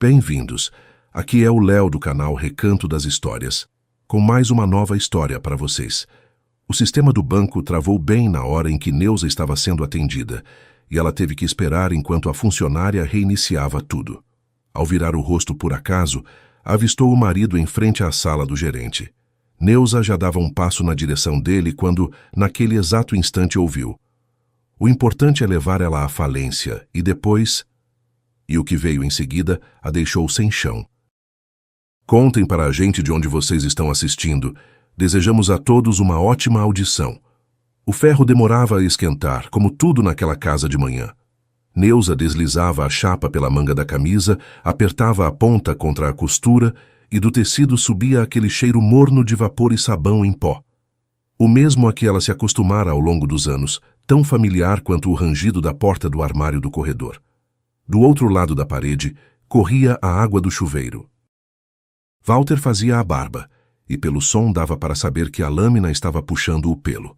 Bem-vindos! Aqui é o Léo do canal Recanto das Histórias, com mais uma nova história para vocês. O sistema do banco travou bem na hora em que Neuza estava sendo atendida, e ela teve que esperar enquanto a funcionária reiniciava tudo. Ao virar o rosto por acaso, avistou o marido em frente à sala do gerente. Neuza já dava um passo na direção dele quando, naquele exato instante, ouviu: "O importante é levar ela à falência, e depois..." E o que veio em seguida a deixou sem chão. Contem para a gente de onde vocês estão assistindo. Desejamos a todos uma ótima audição. O ferro demorava a esquentar, como tudo naquela casa de manhã. Neuza deslizava a chapa pela manga da camisa, apertava a ponta contra a costura e do tecido subia aquele cheiro morno de vapor e sabão em pó. O mesmo a que ela se acostumara ao longo dos anos, tão familiar quanto o rangido da porta do armário do corredor. Do outro lado da parede, corria a água do chuveiro. Walter fazia a barba, e pelo som dava para saber que a lâmina estava puxando o pelo.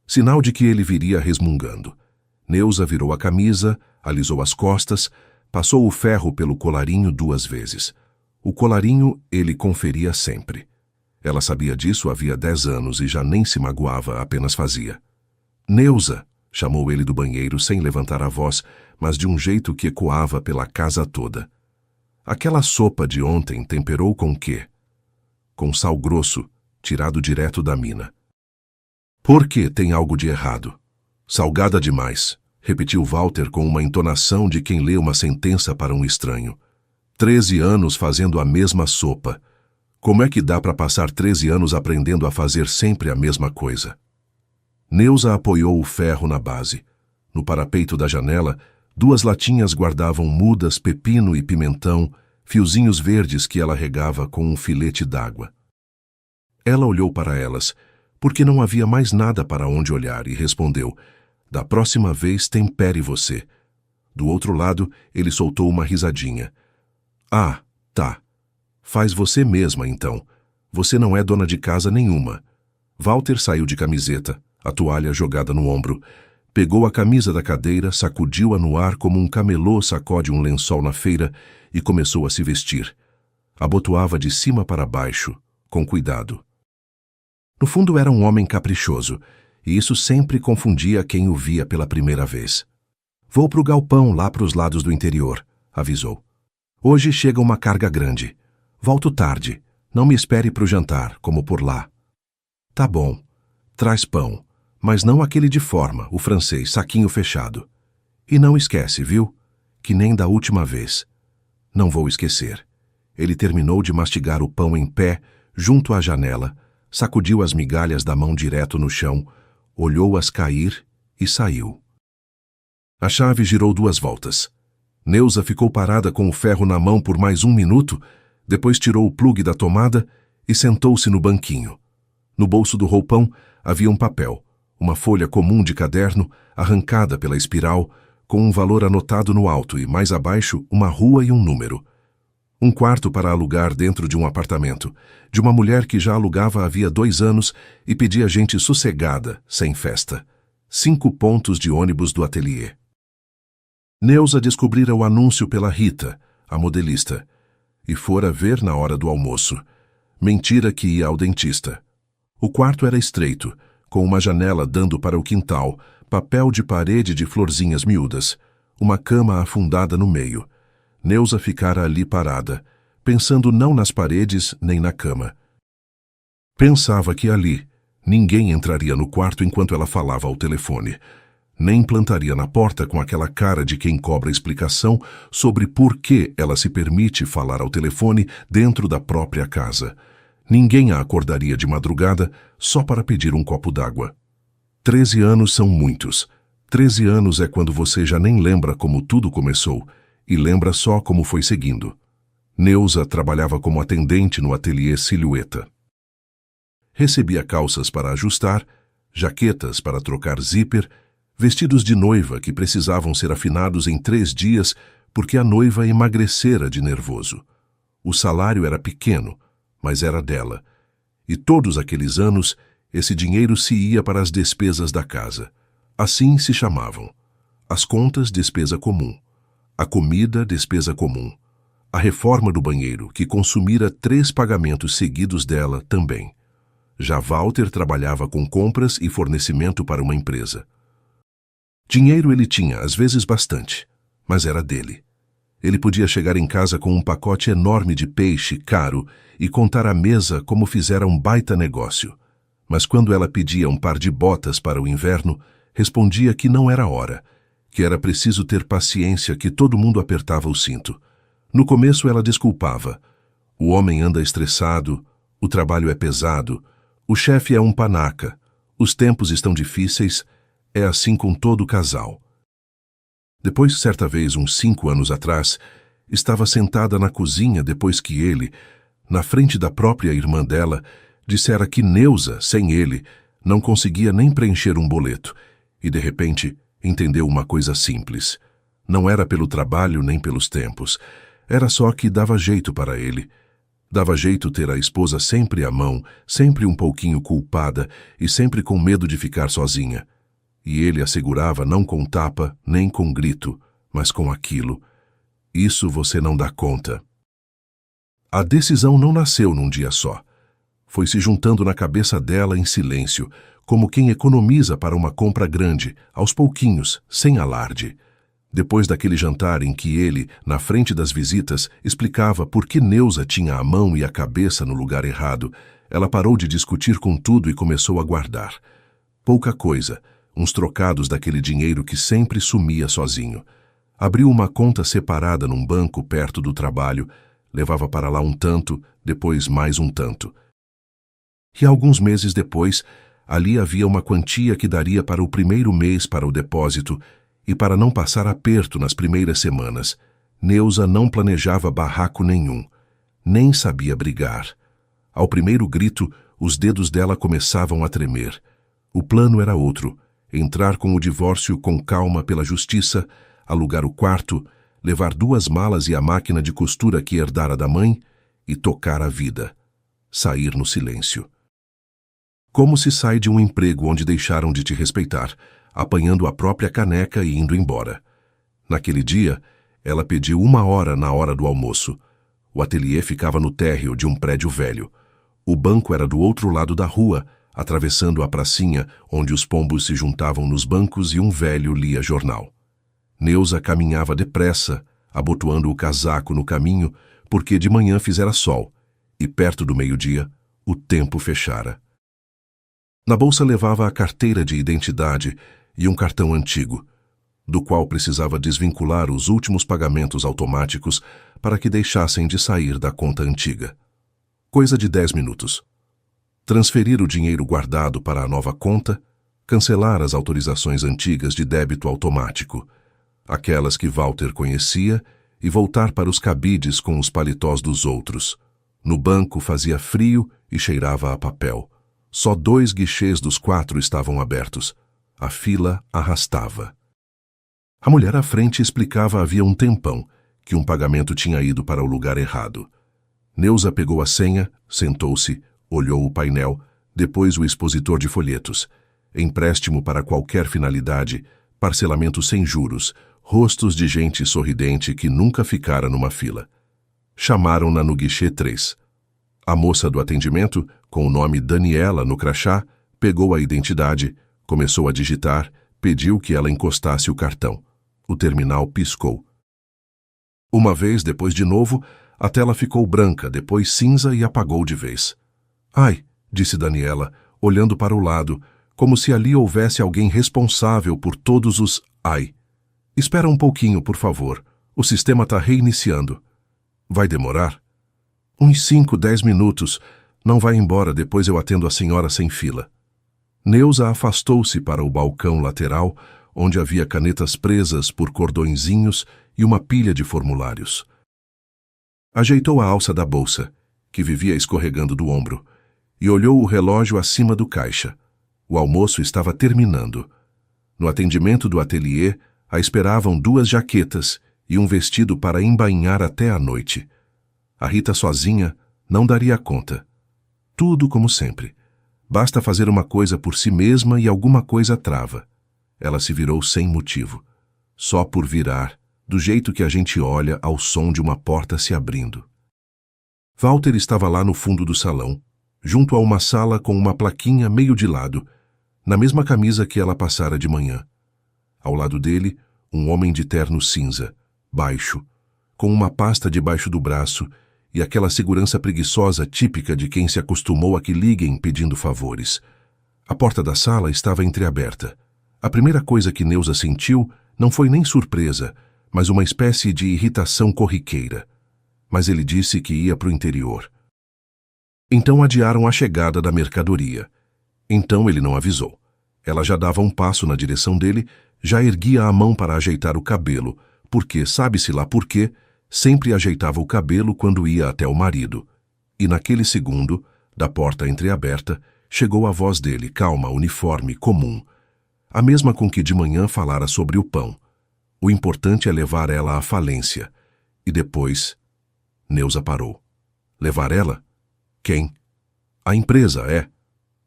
Sinal de que ele viria resmungando. Neuza virou a camisa, alisou as costas, passou o ferro pelo colarinho 2 vezes. O colarinho ele conferia sempre. Ela sabia disso havia 10 anos e já nem se magoava, apenas fazia. "Neuza!" chamou ele do banheiro sem levantar a voz, mas de um jeito que ecoava pela casa toda. "Aquela sopa de ontem temperou com quê?" "Com sal grosso, tirado direto da mina." "Por que tem algo de errado?" "Salgada demais", repetiu Walter com uma entonação de quem lê uma sentença para um estranho. 13 anos fazendo a mesma sopa. Como é que dá para passar 13 anos aprendendo a fazer sempre a mesma coisa? Neuza apoiou o ferro na base. No parapeito da janela, 2 latinhas guardavam mudas, pepino e pimentão, fiozinhos verdes que ela regava com um filete d'água. Ela olhou para elas, porque não havia mais nada para onde olhar, e respondeu: "Da próxima vez tempere você." Do outro lado, ele soltou uma risadinha. "Ah, tá. Faz você mesma, então. Você não é dona de casa nenhuma." Walter saiu de camiseta, a toalha jogada no ombro, pegou a camisa da cadeira, sacudiu-a no ar como um camelô sacode um lençol na feira e começou a se vestir. Abotoava de cima para baixo, com cuidado. No fundo era um homem caprichoso, e isso sempre confundia quem o via pela primeira vez. "Vou pro galpão lá pros lados do interior", avisou. "Hoje chega uma carga grande. Volto tarde. Não me espere pro jantar, como por lá." "Tá bom. Traz pão. Mas não aquele de forma, o francês, saquinho fechado. E não esquece, viu? Que nem da última vez." "Não vou esquecer." Ele terminou de mastigar o pão em pé, junto à janela, sacudiu as migalhas da mão direto no chão, olhou-as cair e saiu. A chave girou 2 voltas. Neuza ficou parada com o ferro na mão por mais 1 minuto, depois tirou o plugue da tomada e sentou-se no banquinho. No bolso do roupão havia um papel, uma folha comum de caderno, arrancada pela espiral, com um valor anotado no alto e, mais abaixo, uma rua e um número. Um quarto para alugar dentro de um apartamento, de uma mulher que já alugava havia 2 anos e pedia gente sossegada, sem festa. 5 pontos de ônibus do ateliê. Neuza descobrira o anúncio pela Rita, a modelista, e fora ver na hora do almoço. Mentira que ia ao dentista. O quarto era estreito, com uma janela dando para o quintal, papel de parede de florzinhas miúdas, uma cama afundada no meio. Neuza ficara ali parada, pensando não nas paredes nem na cama. Pensava que ali ninguém entraria no quarto enquanto ela falava ao telefone, nem plantaria na porta com aquela cara de quem cobra explicação sobre por que ela se permite falar ao telefone dentro da própria casa. Ninguém a acordaria de madrugada só para pedir um copo d'água. 13 anos são muitos. 13 anos é quando você já nem lembra como tudo começou e lembra só como foi seguindo. Neuza trabalhava como atendente no ateliê Silhueta. Recebia calças para ajustar, jaquetas para trocar zíper, vestidos de noiva que precisavam ser afinados em 3 dias porque a noiva emagrecera de nervoso. O salário era pequeno, mas era dela. E todos aqueles anos, esse dinheiro se ia para as despesas da casa. Assim se chamavam. As contas, despesa comum. A comida, despesa comum. A reforma do banheiro, que consumira 3 pagamentos seguidos dela, também. Já Walter trabalhava com compras e fornecimento para uma empresa. Dinheiro ele tinha, às vezes bastante, mas era dele. Ele podia chegar em casa com um pacote enorme de peixe caro e contar à mesa como fizera um baita negócio. Mas quando ela pedia um par de botas para o inverno, respondia que não era hora, que era preciso ter paciência, que todo mundo apertava o cinto. No começo ela desculpava. O homem anda estressado, o trabalho é pesado, o chefe é um panaca, os tempos estão difíceis, é assim com todo casal. Depois, certa vez, uns 5 anos atrás, estava sentada na cozinha depois que ele, na frente da própria irmã dela, dissera que Neuza, sem ele, não conseguia nem preencher um boleto, e de repente entendeu uma coisa simples. Não era pelo trabalho nem pelos tempos, era só que dava jeito para ele. Dava jeito ter a esposa sempre à mão, sempre um pouquinho culpada e sempre com medo de ficar sozinha. E ele assegurava não com tapa, nem com grito, mas com aquilo. Isso você não dá conta. A decisão não nasceu num dia só. Foi se juntando na cabeça dela em silêncio, como quem economiza para uma compra grande, aos pouquinhos, sem alarde. Depois daquele jantar em que ele, na frente das visitas, explicava por que Neuza tinha a mão e a cabeça no lugar errado, ela parou de discutir com tudo e começou a guardar. Pouca coisa, uns trocados daquele dinheiro que sempre sumia sozinho. Abriu uma conta separada num banco perto do trabalho, levava para lá um tanto, depois mais um tanto. E alguns meses depois, ali havia uma quantia que daria para o primeiro mês para o depósito, e para não passar aperto nas primeiras semanas, Neuza não planejava barraco nenhum, nem sabia brigar. Ao primeiro grito, os dedos dela começavam a tremer. O plano era outro, entrar com o divórcio com calma pela justiça, alugar o quarto, levar 2 malas e a máquina de costura que herdara da mãe e tocar a vida. Sair no silêncio. Como se sai de um emprego onde deixaram de te respeitar, apanhando a própria caneca e indo embora. Naquele dia, ela pediu 1 hora na hora do almoço. O ateliê ficava no térreo de um prédio velho. O banco era do outro lado da rua, atravessando a pracinha onde os pombos se juntavam nos bancos e um velho lia jornal. Neuza caminhava depressa, abotoando o casaco no caminho, porque de manhã fizera sol, e perto do meio-dia, o tempo fechara. Na bolsa levava a carteira de identidade e um cartão antigo, do qual precisava desvincular os últimos pagamentos automáticos para que deixassem de sair da conta antiga. Coisa de 10 minutos. Transferir o dinheiro guardado para a nova conta, cancelar as autorizações antigas de débito automático, aquelas que Walter conhecia, e voltar para os cabides com os paletós dos outros. No banco fazia frio e cheirava a papel. Só 2 guichês dos 4 estavam abertos. A fila arrastava. A mulher à frente explicava havia um tempão que um pagamento tinha ido para o lugar errado. Neuza pegou a senha, sentou-se, olhou o painel, depois o expositor de folhetos. Empréstimo para qualquer finalidade, parcelamento sem juros, rostos de gente sorridente que nunca ficara numa fila. Chamaram-na no guichê 3. A moça do atendimento, com o nome Daniela no crachá, pegou a identidade, começou a digitar, pediu que ela encostasse o cartão. O terminal piscou. Uma vez, depois de novo, a tela ficou branca, depois cinza e apagou de vez. "Ai", disse Daniela, olhando para o lado, como se ali houvesse alguém responsável por todos os "ai". "Espera um pouquinho, por favor. O sistema está reiniciando." "Vai demorar?" "Uns 5, 10 minutos. Não vai embora, depois eu atendo a senhora sem fila." Neuza afastou-se para o balcão lateral, onde havia canetas presas por cordõezinhos e uma pilha de formulários. Ajeitou a alça da bolsa, que vivia escorregando do ombro, e olhou o relógio acima do caixa. O almoço estava terminando. No atendimento do ateliê, a esperavam 2 jaquetas e um vestido para embainhar até a noite. A Rita sozinha não daria conta. Tudo como sempre. Basta fazer uma coisa por si mesma e alguma coisa trava. Ela se virou sem motivo. Só por virar, do jeito que a gente olha ao som de uma porta se abrindo. Walter estava lá no fundo do salão, junto a uma sala com uma plaquinha meio de lado, na mesma camisa que ela passara de manhã. Ao lado dele, um homem de terno cinza, baixo, com uma pasta debaixo do braço e aquela segurança preguiçosa típica de quem se acostumou a que liguem pedindo favores. A porta da sala estava entreaberta. A primeira coisa que Neuza sentiu não foi nem surpresa, mas uma espécie de irritação corriqueira. Mas ele disse que ia para o interior. Então adiaram a chegada da mercadoria. Então ele não avisou. Ela já dava um passo na direção dele, já erguia a mão para ajeitar o cabelo, porque, sabe-se lá por quê, sempre ajeitava o cabelo quando ia até o marido. E naquele segundo, da porta entreaberta, chegou a voz dele, calma, uniforme, comum. A mesma com que de manhã falara sobre o pão. O importante é levar ela à falência. E depois, Neuza parou. Levar ela? Quem? A empresa, é.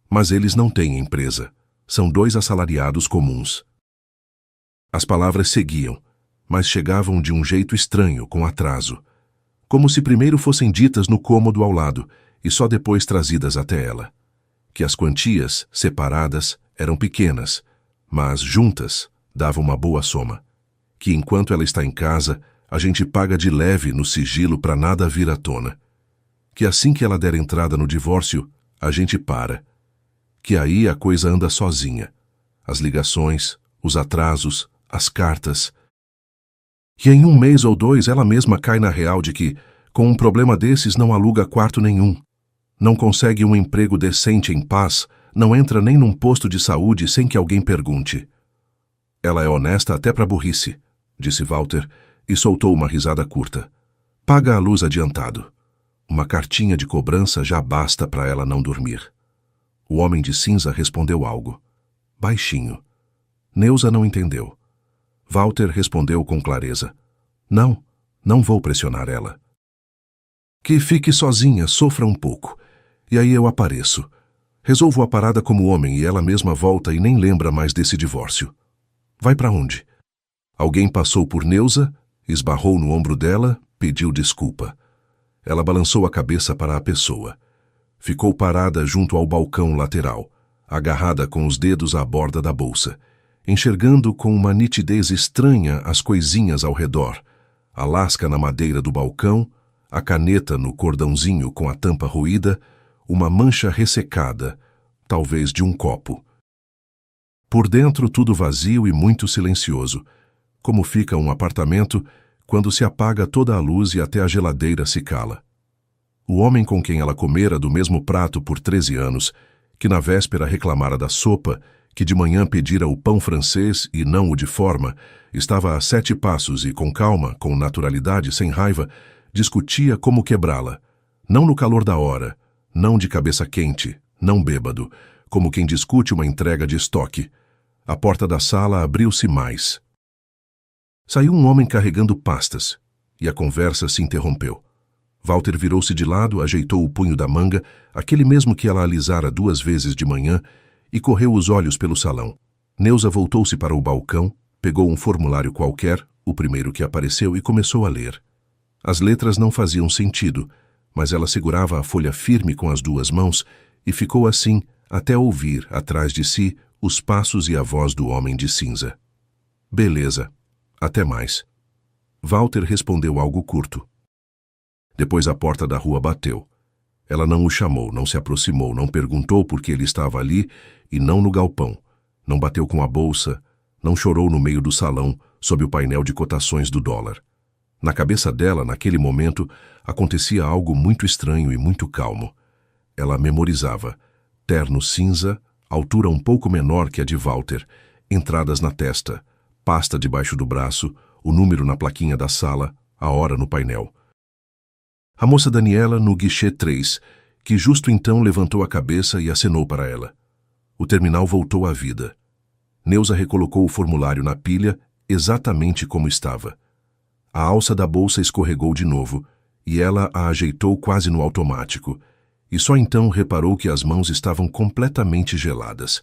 Mas eles não têm empresa. São 2 assalariados comuns. As palavras seguiam, mas chegavam de um jeito estranho, com atraso. Como se primeiro fossem ditas no cômodo ao lado e só depois trazidas até ela. Que as quantias, separadas, eram pequenas, mas juntas davam uma boa soma. Que enquanto ela está em casa, a gente paga de leve no sigilo para nada vir à tona. Que assim que ela der entrada no divórcio, a gente para. Que aí a coisa anda sozinha. As ligações, os atrasos, as cartas. E em 1 mês ou 2 ela mesma cai na real de que, com um problema desses, não aluga quarto nenhum. Não consegue um emprego decente em paz, não entra nem num posto de saúde sem que alguém pergunte. Ela é honesta até para burrice, disse Walter, e soltou uma risada curta. Paga a luz adiantado. Uma cartinha de cobrança já basta para ela não dormir. O homem de cinza respondeu algo. Baixinho. Neuza não entendeu. Walter respondeu com clareza. Não vou pressionar ela. Que fique sozinha, sofra um pouco. E aí eu apareço. Resolvo a parada como homem e ela mesma volta e nem lembra mais desse divórcio. Vai para onde? Alguém passou por Neuza, esbarrou no ombro dela, pediu desculpa. Ela balançou a cabeça para a pessoa. Ficou parada junto ao balcão lateral, agarrada com os dedos à borda da bolsa, enxergando com uma nitidez estranha as coisinhas ao redor, a lasca na madeira do balcão, a caneta no cordãozinho com a tampa roída, uma mancha ressecada, talvez de um copo. Por dentro tudo vazio e muito silencioso, como fica um apartamento quando se apaga toda a luz e até a geladeira se cala. O homem com quem ela comera do mesmo prato por 13 anos, que na véspera reclamara da sopa, que de manhã pedira o pão francês e não o de forma, estava a 7 passos e com calma, com naturalidade, sem raiva, discutia como quebrá-la. Não no calor da hora, não de cabeça quente, não bêbado, como quem discute uma entrega de estoque. A porta da sala abriu-se mais. Saiu um homem carregando pastas, e a conversa se interrompeu. Walter virou-se de lado, ajeitou o punho da manga, aquele mesmo que ela alisara 2 vezes de manhã, e correu os olhos pelo salão. Neuza voltou-se para o balcão, pegou um formulário qualquer, o primeiro que apareceu, e começou a ler. As letras não faziam sentido, mas ela segurava a folha firme com as 2 mãos e ficou assim até ouvir, atrás de si, os passos e a voz do homem de cinza. Beleza. Até mais. Walter respondeu algo curto. Depois a porta da rua bateu. Ela não o chamou, não se aproximou, não perguntou por que ele estava ali e não no galpão. Não bateu com a bolsa, não chorou no meio do salão, sob o painel de cotações do dólar. Na cabeça dela, naquele momento, acontecia algo muito estranho e muito calmo. Ela memorizava. Terno cinza, altura um pouco menor que a de Walter, entradas na testa, pasta debaixo do braço, o número na plaquinha da sala, a hora no painel. A moça Daniela no guichê 3, que justo então levantou a cabeça e acenou para ela. O terminal voltou à vida. Neuza recolocou o formulário na pilha, exatamente como estava. A alça da bolsa escorregou de novo, e ela a ajeitou quase no automático, e só então reparou que as mãos estavam completamente geladas.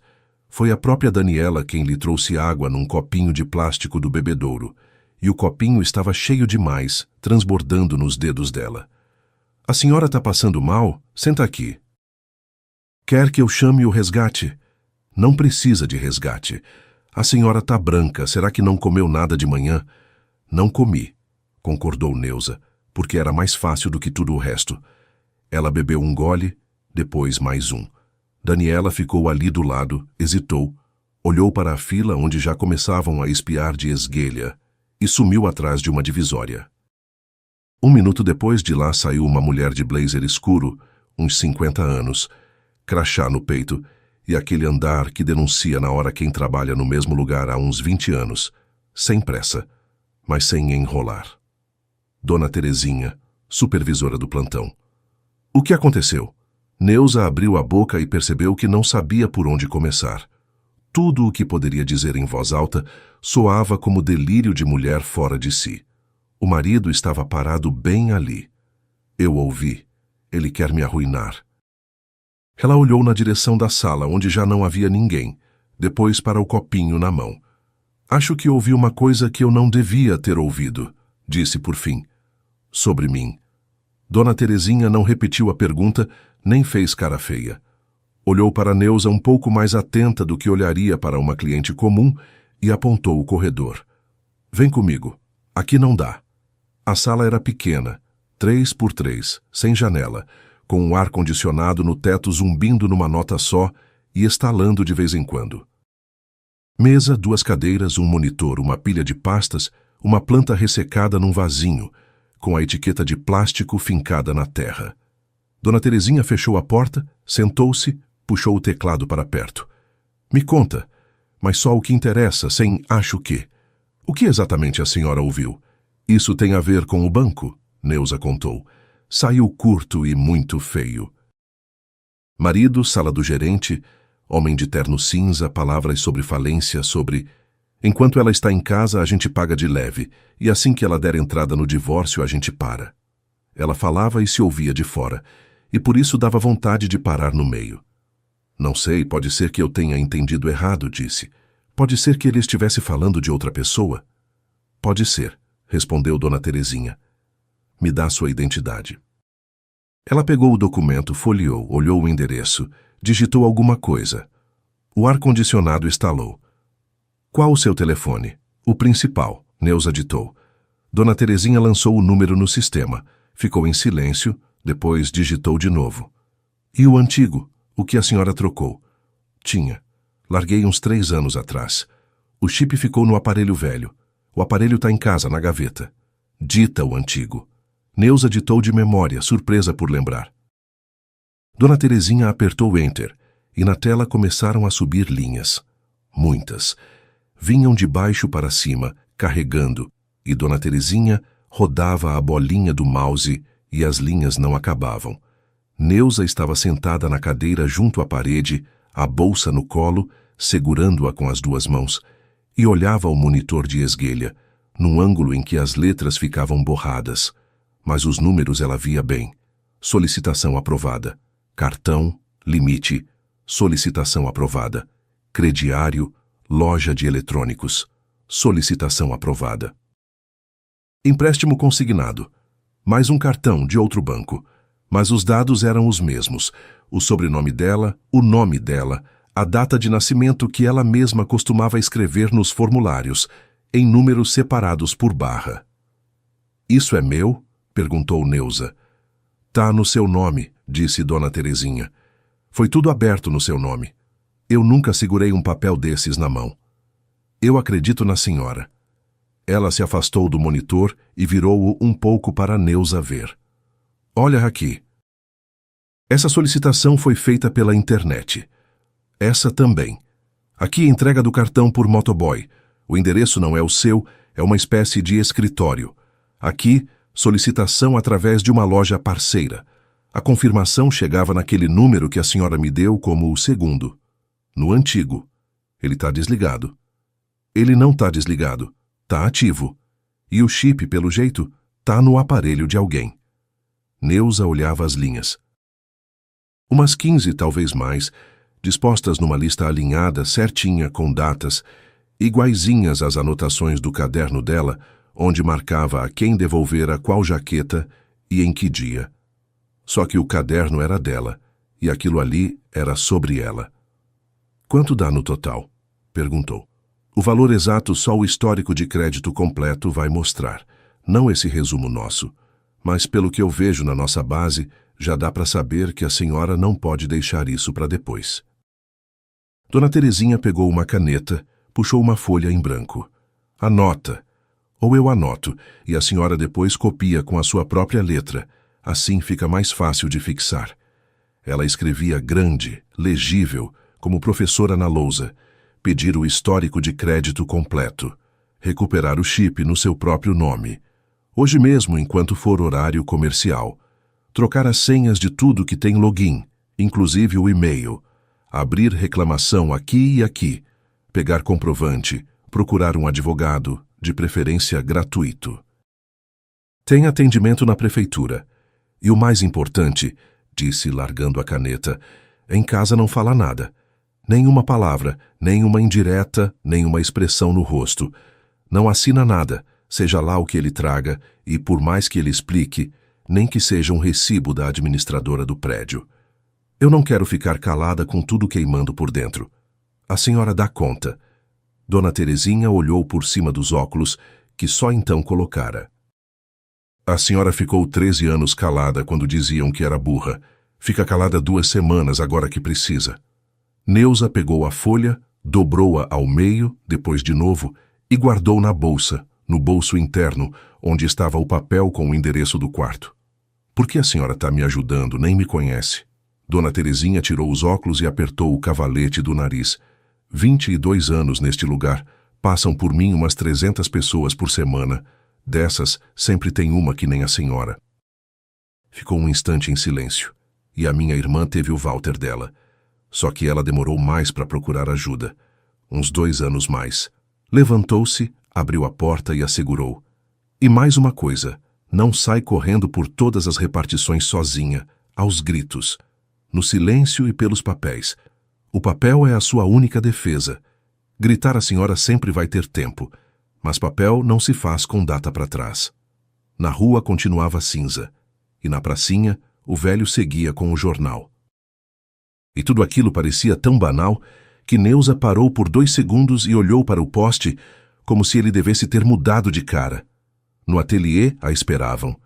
Foi a própria Daniela quem lhe trouxe água num copinho de plástico do bebedouro, e o copinho estava cheio demais, transbordando nos dedos dela. A senhora está passando mal? Senta aqui. Quer que eu chame o resgate? Não precisa de resgate. A senhora está branca, será que não comeu nada de manhã? Não comi, concordou Neuza, porque era mais fácil do que tudo o resto. Ela bebeu um gole, depois mais um. Daniela ficou ali do lado, hesitou, olhou para a fila onde já começavam a espiar de esguelha e sumiu atrás de uma divisória. 1 minuto depois de lá saiu uma mulher de blazer escuro, uns 50 anos, crachá no peito e aquele andar que denuncia na hora quem trabalha no mesmo lugar há uns 20 anos, sem pressa, mas sem enrolar. Dona Terezinha, supervisora do plantão. O que aconteceu? Neuza abriu a boca e percebeu que não sabia por onde começar. Tudo o que poderia dizer em voz alta soava como delírio de mulher fora de si. O marido estava parado bem ali. Eu ouvi. Ele quer me arruinar. Ela olhou na direção da sala, onde já não havia ninguém, depois para o copinho na mão. Acho que ouvi uma coisa que eu não devia ter ouvido, disse por fim. Sobre mim. Dona Terezinha não repetiu a pergunta, nem fez cara feia. Olhou para Neuza um pouco mais atenta do que olharia para uma cliente comum e apontou o corredor. Vem comigo. Aqui não dá. A sala era pequena, 3x3, sem janela, com um ar-condicionado no teto zumbindo numa nota só e estalando de vez em quando. Mesa, 2 cadeiras, um monitor, uma pilha de pastas, uma planta ressecada num vasinho, com a etiqueta de plástico fincada na terra. Dona Terezinha fechou a porta, sentou-se, puxou o teclado para perto. Me conta, mas só o que interessa, sem acho que. O que exatamente a senhora ouviu? Isso tem a ver com o banco, Neuza contou. Saiu curto e muito feio. Marido, sala do gerente, homem de terno cinza, palavras sobre falência, sobre... Enquanto ela está em casa, a gente paga de leve, e assim que ela der entrada no divórcio, a gente para. Ela falava e se ouvia de fora, e por isso dava vontade de parar no meio. Não sei, pode ser que eu tenha entendido errado, disse. Pode ser que ele estivesse falando de outra pessoa? Pode ser, respondeu Dona Terezinha. Me dá sua identidade. Ela pegou o documento, folheou, olhou o endereço, digitou alguma coisa. O ar-condicionado estalou. Qual o seu telefone? O principal, Neuza ditou. Dona Terezinha lançou o número no sistema, ficou em silêncio, depois digitou de novo. E o antigo? O que a senhora trocou? Tinha. Larguei uns 3 anos atrás. O chip ficou no aparelho velho. O aparelho está em casa, na gaveta. Dita o antigo. Neuza ditou de memória, surpresa por lembrar. Dona Terezinha apertou Enter, e na tela começaram a subir linhas. Muitas. Vinham de baixo para cima, carregando, e Dona Terezinha rodava a bolinha do mouse e as linhas não acabavam. Neuza estava sentada na cadeira junto à parede, a bolsa no colo, segurando-a com as 2 mãos, e olhava o monitor de esguelha, num ângulo em que as letras ficavam borradas. Mas os números ela via bem. Solicitação aprovada. Cartão, limite, solicitação aprovada. Crediário, loja de eletrônicos. Solicitação aprovada. Empréstimo consignado. Mais um cartão de outro banco. Mas os dados eram os mesmos. O sobrenome dela, o nome dela, a data de nascimento que ela mesma costumava escrever nos formulários, em números separados por barra. Isso é meu? Perguntou Neuza. Tá no seu nome, disse Dona Terezinha. Foi tudo aberto no seu nome. Eu nunca segurei um papel desses na mão. Eu acredito na senhora. Ela se afastou do monitor e virou-o um pouco para Neuza ver. Olha aqui. Essa solicitação foi feita pela internet. Essa também. Aqui entrega do cartão por motoboy. O endereço não é o seu, é uma espécie de escritório. Aqui, solicitação através de uma loja parceira. A confirmação chegava naquele número que a senhora me deu como o segundo. No antigo. Ele está desligado. Ele não está desligado. Está ativo. E o chip, pelo jeito, está no aparelho de alguém. Neuza olhava as linhas. Umas 15, talvez mais, dispostas numa lista alinhada, certinha, com datas, iguaizinhas às anotações do caderno dela, onde marcava a quem devolvera qual jaqueta e em que dia. Só que o caderno era dela, e aquilo ali era sobre ela. "Quanto dá no total?" perguntou. "O valor exato só o histórico de crédito completo vai mostrar, não esse resumo nosso. Mas pelo que eu vejo na nossa base, já dá para saber que a senhora não pode deixar isso para depois." Dona Terezinha pegou uma caneta, puxou uma folha em branco. "Anota. Ou eu anoto, e a senhora depois copia com a sua própria letra. Assim fica mais fácil de fixar." Ela escrevia grande, legível, como professora na lousa. Pedir o histórico de crédito completo. Recuperar o chip no seu próprio nome. Hoje mesmo, enquanto for horário comercial. Trocar as senhas de tudo que tem login, inclusive o e-mail. Abrir reclamação aqui e aqui. Pegar comprovante. Procurar um advogado, de preferência gratuito. Tem atendimento na prefeitura. E o mais importante, disse largando a caneta, em casa não fala nada. Nenhuma palavra, nenhuma indireta, nenhuma expressão no rosto. Não assina nada, seja lá o que ele traga, e por mais que ele explique, nem que seja um recibo da administradora do prédio. Eu não quero ficar calada com tudo queimando por dentro. A senhora dá conta. Dona Terezinha olhou por cima dos óculos, que só então colocara. A senhora ficou 13 anos calada quando diziam que era burra. Fica calada 2 semanas agora que precisa. Neuza pegou a folha, dobrou-a ao meio, depois de novo, e guardou na bolsa, no bolso interno, onde estava o papel com o endereço do quarto. Por que a senhora está me ajudando, nem me conhece? Dona Terezinha tirou os óculos e apertou o cavalete do nariz. 22 anos neste lugar. Passam por mim umas 300 pessoas por semana. Dessas, sempre tem uma que nem a senhora. Ficou um instante em silêncio, e a minha irmã teve o Walter dela. Só que ela demorou mais para procurar ajuda. Uns 2 anos mais. Levantou-se, abriu a porta e assegurou. E mais uma coisa, não sai correndo por todas as repartições sozinha, aos gritos. No silêncio e pelos papéis. O papel é a sua única defesa. Gritar a senhora sempre vai ter tempo, mas papel não se faz com data para trás. Na rua continuava cinza, e na pracinha o velho seguia com o jornal. E tudo aquilo parecia tão banal que Neuza parou por 2 segundos e olhou para o poste como se ele devesse ter mudado de cara. No ateliê a esperavam.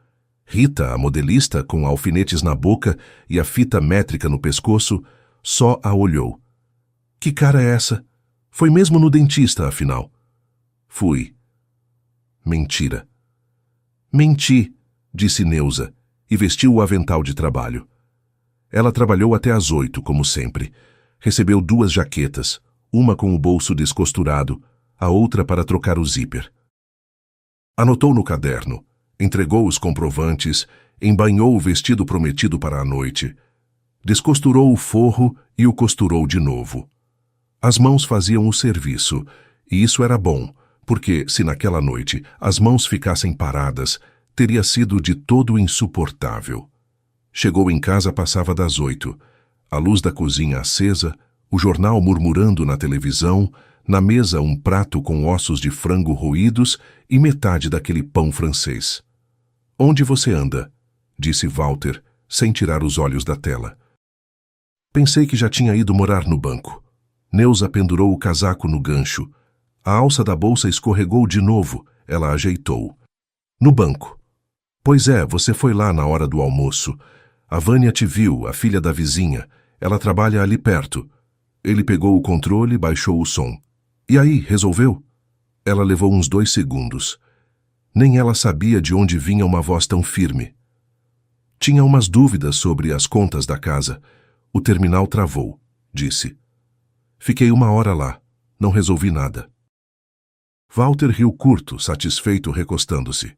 Rita, a modelista, com alfinetes na boca e a fita métrica no pescoço, só a olhou. Que cara é essa? Foi mesmo no dentista, afinal. Fui. Mentira. Menti, disse Neuza, e vestiu o avental de trabalho. Ela trabalhou até às 8, como sempre. Recebeu 2 jaquetas, uma com o bolso descosturado, a outra para trocar o zíper. Anotou no caderno, entregou os comprovantes, embanhou o vestido prometido para a noite, descosturou o forro e o costurou de novo. As mãos faziam o serviço, e isso era bom, porque, se naquela noite as mãos ficassem paradas, teria sido de todo insuportável. Chegou em casa passava das 8, a luz da cozinha acesa, o jornal murmurando na televisão, na mesa um prato com ossos de frango roídos e metade daquele pão francês. "Onde você anda?" disse Walter, sem tirar os olhos da tela. Pensei que já tinha ido morar no banco. Neuza pendurou o casaco no gancho. A alça da bolsa escorregou de novo, ela ajeitou. "No banco." "Pois é, você foi lá na hora do almoço. A Vânia te viu, a filha da vizinha. Ela trabalha ali perto." Ele pegou o controle e baixou o som. "E aí, resolveu?" Ela levou uns 2 segundos. Nem ela sabia de onde vinha uma voz tão firme. "Tinha umas dúvidas sobre as contas da casa. O terminal travou", disse. "Fiquei 1 hora lá. Não resolvi nada." Walter riu curto, satisfeito, recostando-se.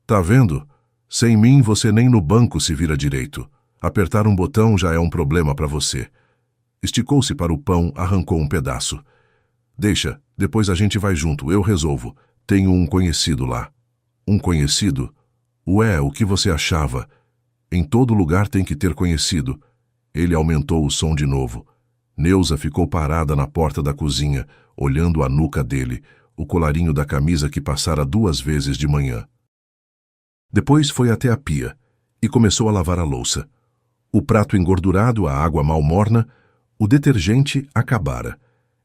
"Tá vendo? Sem mim você nem no banco se vira direito. Apertar um botão já é um problema para você." Esticou-se para o pão, arrancou um pedaço. "Deixa, depois a gente vai junto, eu resolvo. Tenho um conhecido lá." "Um conhecido? Ué, o que você achava? Em todo lugar tem que ter conhecido." Ele aumentou o som de novo. Neuza ficou parada na porta da cozinha, olhando a nuca dele, o colarinho da camisa que passara 2 vezes de manhã. Depois foi até a pia e começou a lavar a louça. O prato engordurado, a água mal morna, o detergente acabara.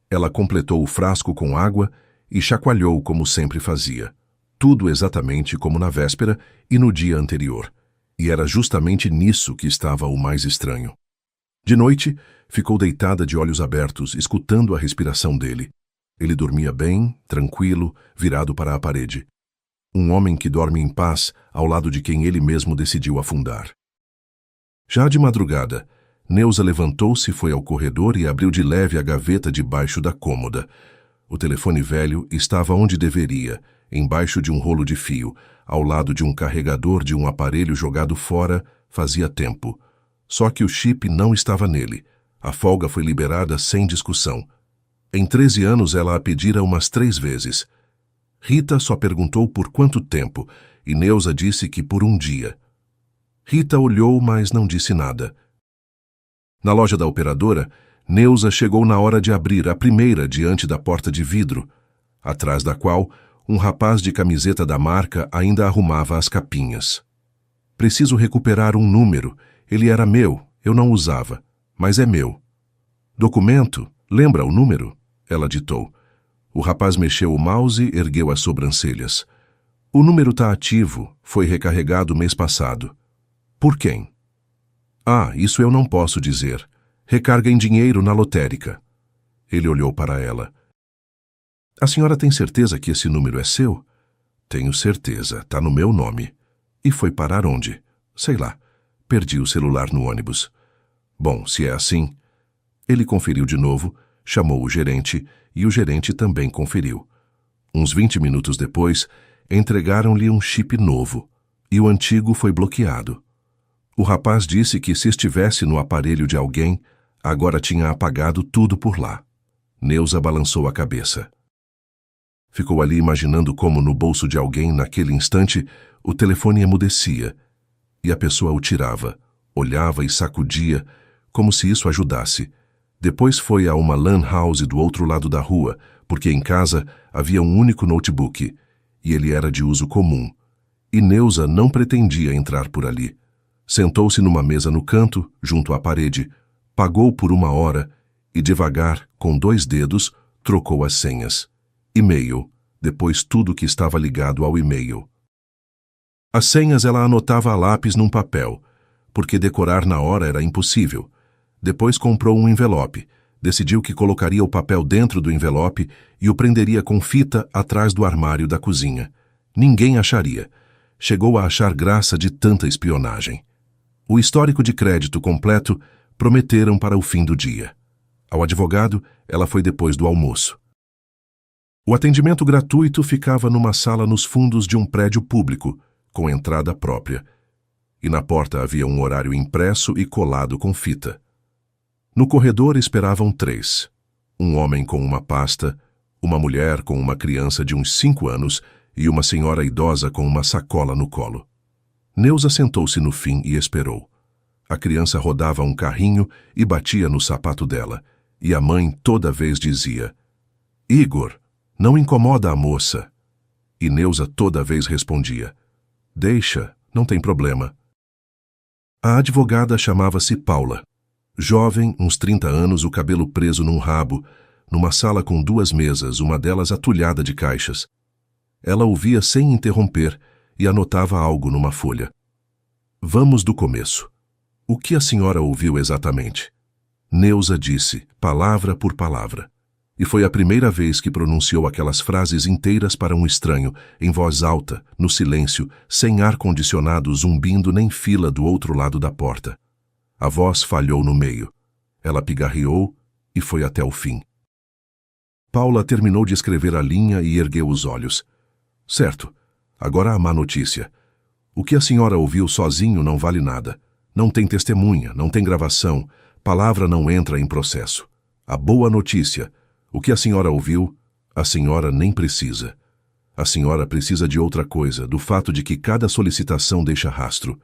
Ela completou o frasco com água e chacoalhou como sempre fazia. Tudo exatamente como na véspera e no dia anterior. E era justamente nisso que estava o mais estranho. De noite, ficou deitada de olhos abertos, escutando a respiração dele. Ele dormia bem, tranquilo, virado para a parede. Um homem que dorme em paz ao lado de quem ele mesmo decidiu afundar. Já de madrugada, Neuza levantou-se, foi ao corredor e abriu de leve a gaveta debaixo da cômoda. O telefone velho estava onde deveria, embaixo de um rolo de fio, ao lado de um carregador de um aparelho jogado fora fazia tempo. Só que o chip não estava nele. A folga foi liberada sem discussão. Em 13 anos ela a pedira umas 3 vezes. Rita só perguntou por quanto tempo, e Neuza disse que por um dia. Rita olhou, mas não disse nada. Na loja da operadora, Neuza chegou na hora de abrir a primeira diante da porta de vidro, atrás da qual um rapaz de camiseta da marca ainda arrumava as capinhas. Preciso recuperar um número. Ele era meu, eu não usava, mas é meu. Documento? Lembra o número? Ela ditou. O rapaz mexeu o mouse e ergueu as sobrancelhas. O número está ativo, foi recarregado mês passado. Por quem? Ah, isso eu não posso dizer. Recarga em dinheiro na lotérica. Ele olhou para ela. A senhora tem certeza que esse número é seu? Tenho certeza, tá no meu nome. E foi parar onde? Sei lá. Perdi o celular no ônibus. Bom, se é assim... Ele conferiu de novo, chamou o gerente e o gerente também conferiu. Uns 20 minutos depois, entregaram-lhe um chip novo e o antigo foi bloqueado. O rapaz disse que se estivesse no aparelho de alguém, agora tinha apagado tudo por lá. Neuza balançou a cabeça. Ficou ali imaginando como no bolso de alguém, naquele instante, o telefone emudecia e a pessoa o tirava, olhava e sacudia, como se isso ajudasse. Depois foi a uma lan house do outro lado da rua, porque em casa havia um único notebook, e ele era de uso comum. E Neuza não pretendia entrar por ali. Sentou-se numa mesa no canto, junto à parede, pagou por 1 hora e, devagar, com 2 dedos, trocou as senhas. E-mail, depois tudo que estava ligado ao e-mail. As senhas ela anotava a lápis num papel, porque decorar na hora era impossível. Depois comprou um envelope, decidiu que colocaria o papel dentro do envelope e o prenderia com fita atrás do armário da cozinha. Ninguém acharia. Chegou a achar graça de tanta espionagem. O histórico de crédito completo prometeram para o fim do dia. Ao advogado, ela foi depois do almoço. O atendimento gratuito ficava numa sala nos fundos de um prédio público, com entrada própria. E na porta havia um horário impresso e colado com fita. No corredor esperavam 3. Um homem com uma pasta, uma mulher com uma criança de uns 5 anos e uma senhora idosa com uma sacola no colo. Neuza sentou-se no fim e esperou. A criança rodava um carrinho e batia no sapato dela, e a mãe toda vez dizia: "Igor, não incomoda a moça." E Neuza toda vez respondia: "Deixa, não tem problema." A advogada chamava-se Paula. Jovem, uns 30 anos, o cabelo preso num rabo, numa sala com 2 mesas, uma delas atulhada de caixas. Ela ouvia sem interromper e anotava algo numa folha. Vamos do começo. O que a senhora ouviu exatamente? Neuza disse, palavra por palavra. E foi a primeira vez que pronunciou aquelas frases inteiras para um estranho, em voz alta, no silêncio, sem ar-condicionado zumbindo nem fila do outro lado da porta. A voz falhou no meio. Ela pigarreou e foi até o fim. Paula terminou de escrever a linha e ergueu os olhos. Certo, agora a má notícia. O que a senhora ouviu sozinho não vale nada. Não tem testemunha, não tem gravação, palavra não entra em processo. A boa notícia, o que a senhora ouviu, a senhora nem precisa. A senhora precisa de outra coisa, do fato de que cada solicitação deixa rastro.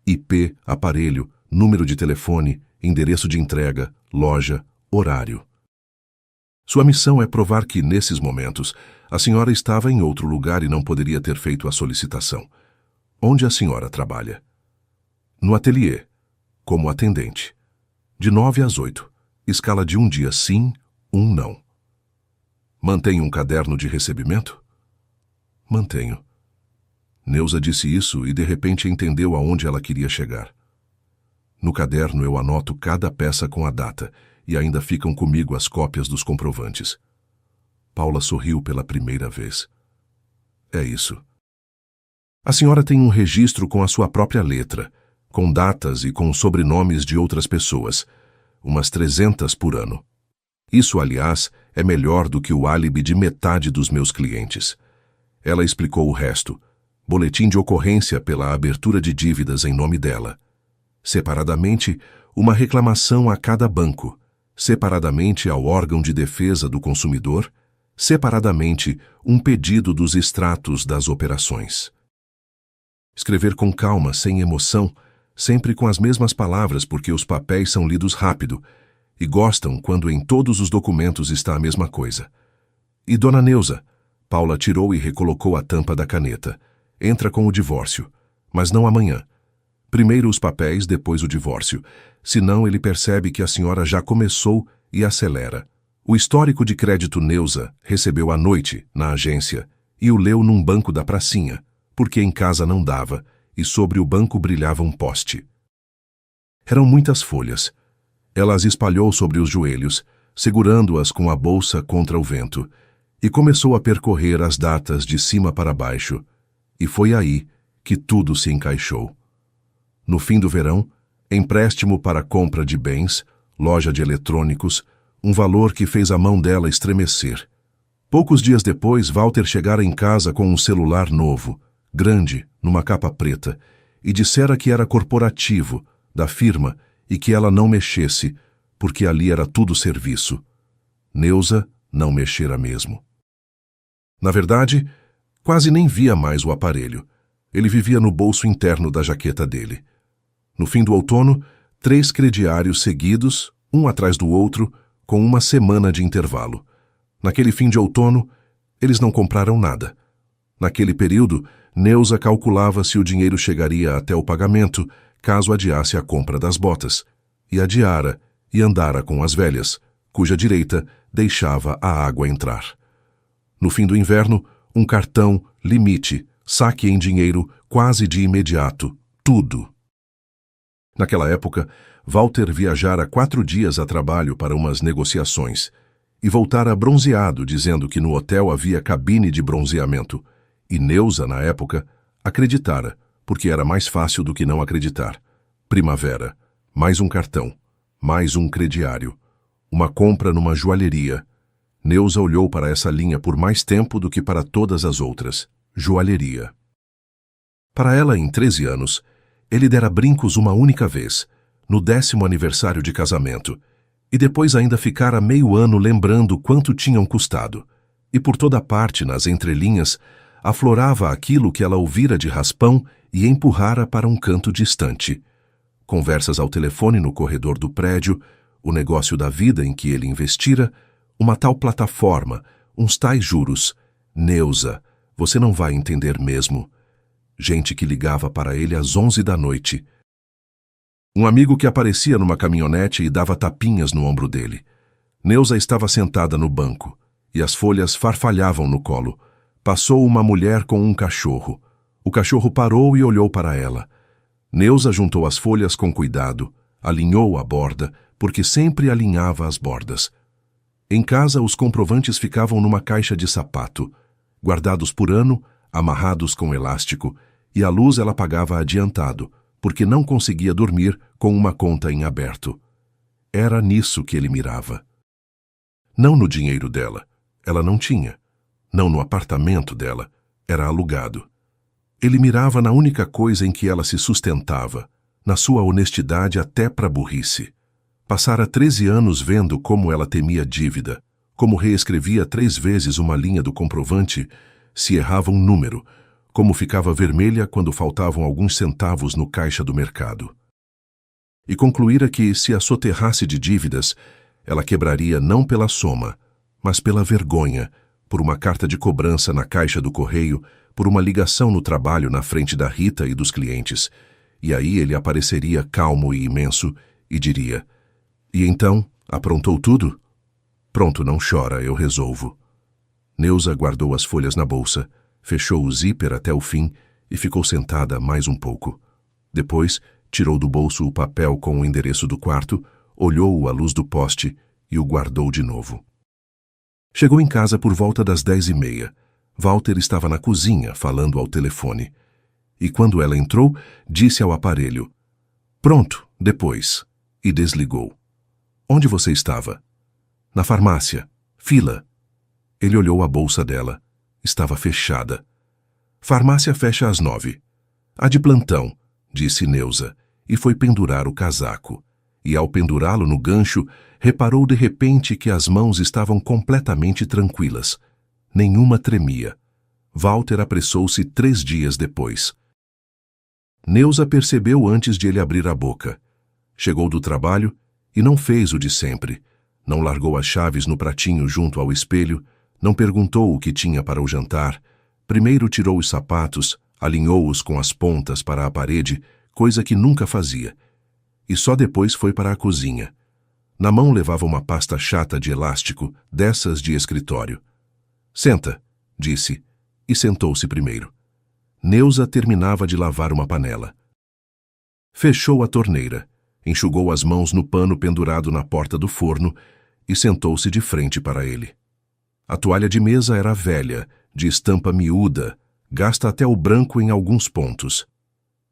IP, aparelho, número de telefone, endereço de entrega, loja, horário. Sua missão é provar que, nesses momentos, A senhora estava em outro lugar e não poderia ter feito a solicitação. Onde a senhora trabalha? No ateliê, como atendente. De 9 às 8. Escala de 1 dia sim, 1 não. Mantém um caderno de recebimento? Mantenho. Neuza disse isso e de repente entendeu aonde ela queria chegar. No caderno eu anoto cada peça com a data e ainda ficam comigo as cópias dos comprovantes. Paula sorriu pela primeira vez. É isso. A senhora tem um registro com a sua própria letra, com datas e com sobrenomes de outras pessoas, umas 300 por ano. Isso, aliás, é melhor do que o álibi de metade dos meus clientes. Ela explicou o resto. Boletim de ocorrência pela abertura de dívidas em nome dela. Separadamente, uma reclamação a cada banco. Separadamente ao órgão de defesa do consumidor. Separadamente, um pedido dos extratos das operações. Escrever com calma, sem emoção, sempre com as mesmas palavras porque os papéis são lidos rápido e gostam quando em todos os documentos está a mesma coisa. E Dona Neuza? Paula tirou e recolocou a tampa da caneta. Entra com o divórcio, mas não amanhã. Primeiro os papéis, depois o divórcio. Senão ele percebe que a senhora já começou e acelera. O histórico de crédito Neuza recebeu à noite, na agência, e o leu num banco da pracinha, porque em casa não dava, e sobre o banco brilhava um poste. Eram muitas folhas. Ela as espalhou sobre os joelhos, segurando-as com a bolsa contra o vento, e começou a percorrer as datas de cima para baixo, e foi aí que tudo se encaixou. No fim do verão, empréstimo para compra de bens, loja de eletrônicos, um valor que fez a mão dela estremecer. Poucos dias depois, Walter chegara em casa com um celular novo, grande, numa capa preta, e dissera que era corporativo, da firma, e que ela não mexesse, porque ali era tudo serviço. Neuza não mexera mesmo. Na verdade, quase nem via mais o aparelho. Ele vivia no bolso interno da jaqueta dele. No fim do outono, 3 crediários seguidos, um atrás do outro, com uma semana de intervalo. Naquele fim de outono, eles não compraram nada. Naquele período, Neuza calculava se o dinheiro chegaria até o pagamento, caso adiasse a compra das botas. E adiara, e andara com as velhas, cuja direita deixava a água entrar. No fim do inverno, um cartão, limite, saque em dinheiro quase de imediato, tudo. Naquela época, Walter viajara 4 dias a trabalho para umas negociações e voltara bronzeado, dizendo que no hotel havia cabine de bronzeamento. E Neuza, na época, acreditara, porque era mais fácil do que não acreditar. Primavera, mais um cartão, mais um crediário, uma compra numa joalheria. Neuza olhou para essa linha por mais tempo do que para todas as outras. Joalheria. Para ela, em 13 anos, ele dera brincos uma única vez, no 10º aniversário de casamento, e depois ainda ficara meio ano lembrando quanto tinham custado. E por toda parte, nas entrelinhas, aflorava aquilo que ela ouvira de raspão e empurrara para um canto distante. Conversas ao telefone no corredor do prédio, o negócio da vida em que ele investira, uma tal plataforma, uns tais juros. Neuza, você não vai entender mesmo. Gente que ligava para ele às 11 da noite. Um amigo que aparecia numa caminhonete e dava tapinhas no ombro dele. Neuza estava sentada no banco, e as folhas farfalhavam no colo. Passou uma mulher com um cachorro. O cachorro parou e olhou para ela. Neuza juntou as folhas com cuidado, alinhou a borda, porque sempre alinhava as bordas. Em casa, os comprovantes ficavam numa caixa de sapato, guardados por ano, amarrados com elástico, e a luz ela pagava adiantado, porque não conseguia dormir com uma conta em aberto. Era nisso que ele mirava. Não no dinheiro dela, ela não tinha. Não no apartamento dela, era alugado. Ele mirava na única coisa em que ela se sustentava, na sua honestidade até para burrice. Passara 13 anos vendo como ela temia dívida, como reescrevia 3 vezes uma linha do comprovante se errava um número, como ficava vermelha quando faltavam alguns centavos no caixa do mercado. E concluíra que, se a soterrasse de dívidas, ela quebraria não pela soma, mas pela vergonha, por uma carta de cobrança na caixa do correio, por uma ligação no trabalho na frente da Rita e dos clientes. E aí ele apareceria calmo e imenso e diria: "E então, aprontou tudo? Pronto, não chora, eu resolvo." Neuza guardou as folhas na bolsa, fechou o zíper até o fim e ficou sentada mais um pouco. Depois, tirou do bolso o papel com o endereço do quarto, olhou-o à luz do poste e o guardou de novo. Chegou em casa por volta das 10h30. Walter estava na cozinha, falando ao telefone. E quando ela entrou, disse ao aparelho: "Pronto, depois." E desligou. "Onde você estava?" "Na farmácia. Fila." Ele olhou a bolsa dela. Estava fechada. "Farmácia fecha às 9. "A de plantão", disse Neuza, e foi pendurar o casaco. E ao pendurá-lo no gancho, reparou de repente que as mãos estavam completamente tranquilas. Nenhuma tremia. Walter apressou-se 3 dias depois. Neuza percebeu antes de ele abrir a boca. Chegou do trabalho e não fez o de sempre. Não largou as chaves no pratinho junto ao espelho, não perguntou o que tinha para o jantar. Primeiro tirou os sapatos, alinhou-os com as pontas para a parede, coisa que nunca fazia. E só depois foi para a cozinha. Na mão levava uma pasta chata de elástico, dessas de escritório. "Senta", disse, e sentou-se primeiro. Neuza terminava de lavar uma panela. Fechou a torneira, enxugou as mãos no pano pendurado na porta do forno e sentou-se de frente para ele. A toalha de mesa era velha, de estampa miúda, gasta até o branco em alguns pontos.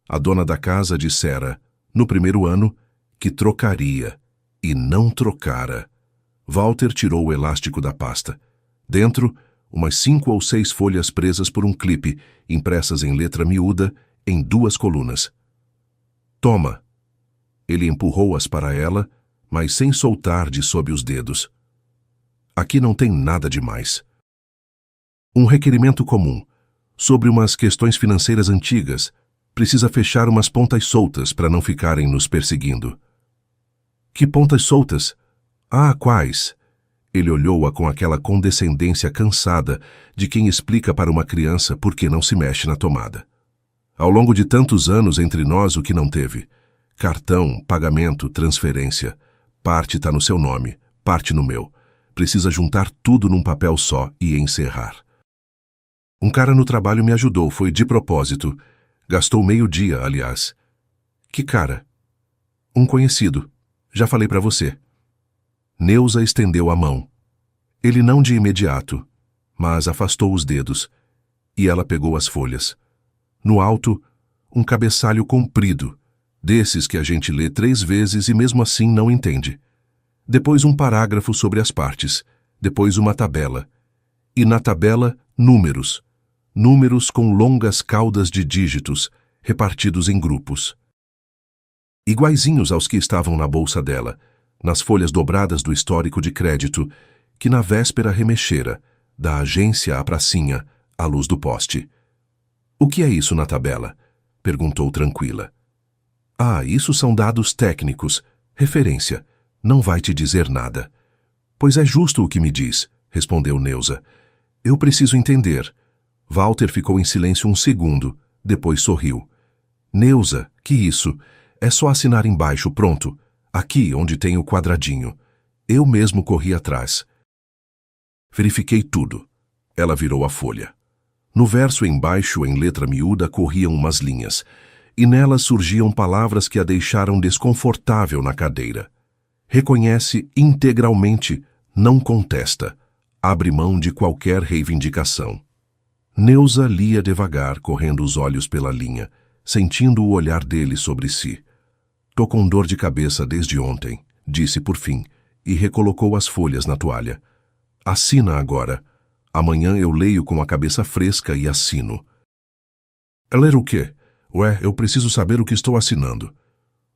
A dona da casa dissera, no primeiro ano, que trocaria, e não trocara. Walter tirou o elástico da pasta. Dentro, umas 5 ou 6 folhas presas por um clipe, impressas em letra miúda, em 2 colunas. "Toma." Ele empurrou-as para ela, mas sem soltar de sob os dedos. "Aqui não tem nada demais. Um requerimento comum, sobre umas questões financeiras antigas. Precisa fechar umas pontas soltas para não ficarem nos perseguindo." "Que pontas soltas?" "Ah, quais?" Ele olhou-a com aquela condescendência cansada de quem explica para uma criança por que não se mexe na tomada. "Ao longo de tantos anos entre nós, o que não teve? Cartão, pagamento, transferência. Parte está no seu nome, parte no meu. Precisa juntar tudo num papel só e encerrar. Um cara no trabalho me ajudou, foi de propósito. Gastou meio dia, aliás." "Que cara?" "Um conhecido. Já falei para você." Neuza estendeu a mão. Ele não de imediato, mas afastou os dedos, e ela pegou as folhas. No alto, um cabeçalho comprido, desses que a gente lê 3 vezes e mesmo assim não entende. Depois um parágrafo sobre as partes, depois uma tabela. E na tabela, números. Números com longas caudas de dígitos, repartidos em grupos. Iguaizinhos aos que estavam na bolsa dela, nas folhas dobradas do histórico de crédito, que na véspera remexera, da agência à pracinha, à luz do poste. "O que é isso na tabela?" perguntou tranquila. "Ah, isso são dados técnicos, referência. Não vai te dizer nada." "Pois é justo o que me diz", respondeu Neuza. "Eu preciso entender." Walter ficou em silêncio um segundo, depois sorriu. "Neuza, que isso? É só assinar embaixo, pronto. Aqui, onde tem o quadradinho. Eu mesmo corri atrás." Verifiquei tudo. Ela virou a folha. No verso embaixo, em letra miúda, corriam umas linhas, e nelas surgiam palavras que a deixaram desconfortável na cadeira. "Reconhece integralmente, não contesta. Abre mão de qualquer reivindicação." Neuza lia devagar, correndo os olhos pela linha, sentindo o olhar dele sobre si. "Tô com dor de cabeça desde ontem", disse por fim, e recolocou as folhas na toalha. "Assina agora. Amanhã eu leio com a cabeça fresca e assino." "Ler o quê? Ué, eu preciso saber o que estou assinando."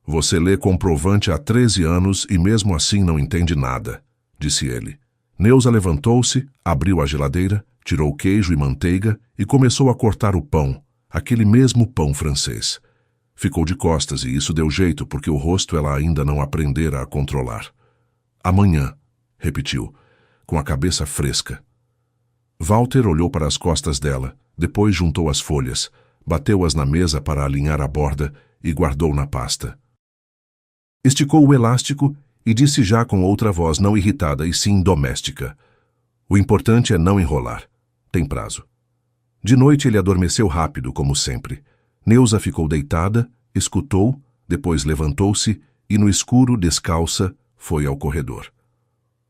"Você lê comprovante há 13 anos e mesmo assim não entende nada", disse ele. Neuza levantou-se, abriu a geladeira, tirou queijo e manteiga e começou a cortar o pão, aquele mesmo pão francês. Ficou de costas e isso deu jeito porque o rosto ela ainda não aprendera a controlar. "Amanhã", repetiu, com a cabeça fresca. Walter olhou para as costas dela, depois juntou as folhas, bateu-as na mesa para alinhar a borda e guardou na pasta. Esticou o elástico e disse já com outra voz não irritada e sim doméstica: "O importante é não enrolar. Tem prazo." De noite ele adormeceu rápido, como sempre. Neuza ficou deitada, escutou, depois levantou-se e, no escuro, descalça, foi ao corredor.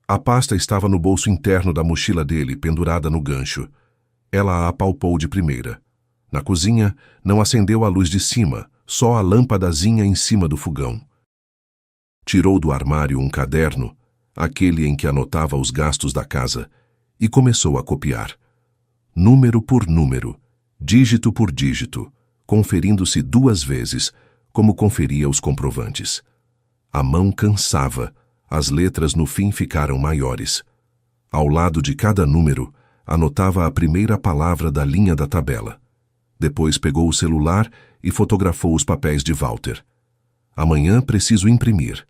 A pasta estava no bolso interno da mochila dele, pendurada no gancho. Ela a apalpou de primeira. Na cozinha, não acendeu a luz de cima, só a lâmpadazinha em cima do fogão. Tirou do armário um caderno, aquele em que anotava os gastos da casa, e começou a copiar. Número por número, dígito por dígito, conferindo-se 2 vezes, como conferia os comprovantes. A mão cansava, as letras no fim ficaram maiores. Ao lado de cada número, anotava a primeira palavra da linha da tabela. Depois pegou o celular e fotografou os papéis de Walter. Amanhã preciso imprimir.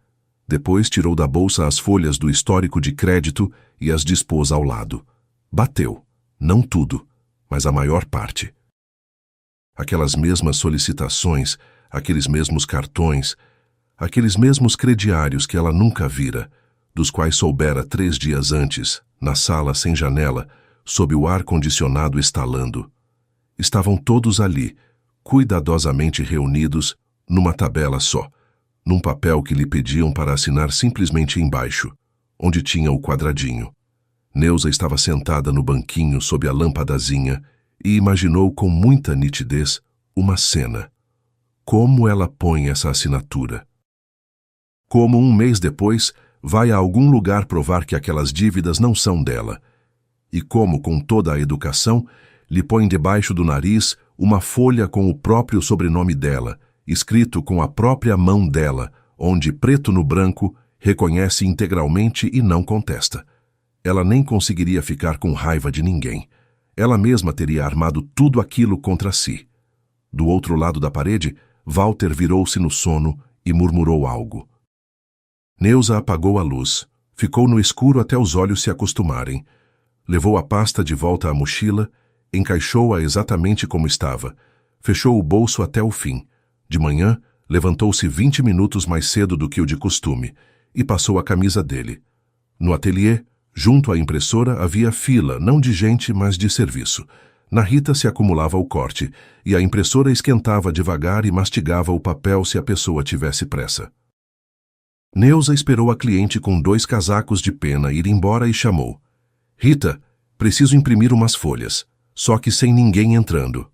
Depois tirou da bolsa as folhas do histórico de crédito e as dispôs ao lado. Bateu. Não tudo, mas a maior parte. Aquelas mesmas solicitações, aqueles mesmos cartões, aqueles mesmos crediários que ela nunca vira, dos quais soubera 3 dias antes, na sala sem janela, sob o ar-condicionado estalando. Estavam todos ali, cuidadosamente reunidos, numa tabela só, num papel que lhe pediam para assinar simplesmente embaixo, onde tinha o quadradinho. Neuza estava sentada no banquinho sob a lâmpadazinha e imaginou com muita nitidez uma cena. Como ela põe essa assinatura? Como 1 mês depois vai a algum lugar provar que aquelas dívidas não são dela? E como, com toda a educação, lhe põe debaixo do nariz uma folha com o próprio sobrenome dela, escrito com a própria mão dela, onde, preto no branco, reconhece integralmente e não contesta. Ela nem conseguiria ficar com raiva de ninguém. Ela mesma teria armado tudo aquilo contra si. Do outro lado da parede, Walter virou-se no sono e murmurou algo. Neuza apagou a luz. Ficou no escuro até os olhos se acostumarem. Levou a pasta de volta à mochila, encaixou-a exatamente como estava, fechou o bolso até o fim. De manhã, levantou-se 20 minutos mais cedo do que o de costume e passou a camisa dele. No ateliê, junto à impressora, havia fila, não de gente, mas de serviço. Na Rita se acumulava o corte, e a impressora esquentava devagar e mastigava o papel se a pessoa tivesse pressa. Neuza esperou a cliente com 2 casacos de pena ir embora e chamou. "Rita, preciso imprimir umas folhas." Só que sem ninguém entrando.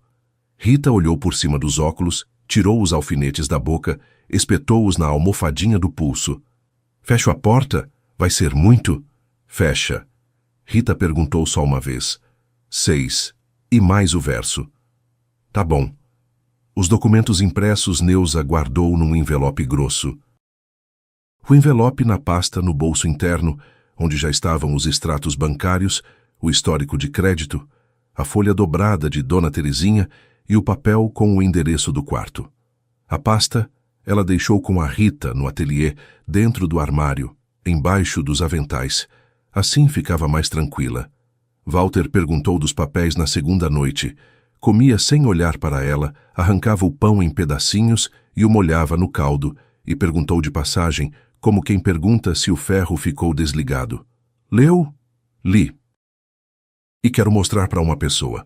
Rita olhou por cima dos óculos, tirou os alfinetes da boca, espetou-os na almofadinha do pulso. "Fecho a porta? Vai ser muito?" "Fecha." Rita perguntou só uma vez. 6. E mais o verso. "Tá bom." Os documentos impressos Neuza guardou num envelope grosso. O envelope na pasta no bolso interno, onde já estavam os extratos bancários, o histórico de crédito, a folha dobrada de Dona Terezinha e o papel com o endereço do quarto. A pasta ela deixou com a Rita no ateliê, dentro do armário, embaixo dos aventais. Assim ficava mais tranquila. Walter perguntou dos papéis na segunda noite. Comia sem olhar para ela, arrancava o pão em pedacinhos e o molhava no caldo, e perguntou de passagem, como quem pergunta se o ferro ficou desligado. "Leu?" "Li. E quero mostrar para uma pessoa."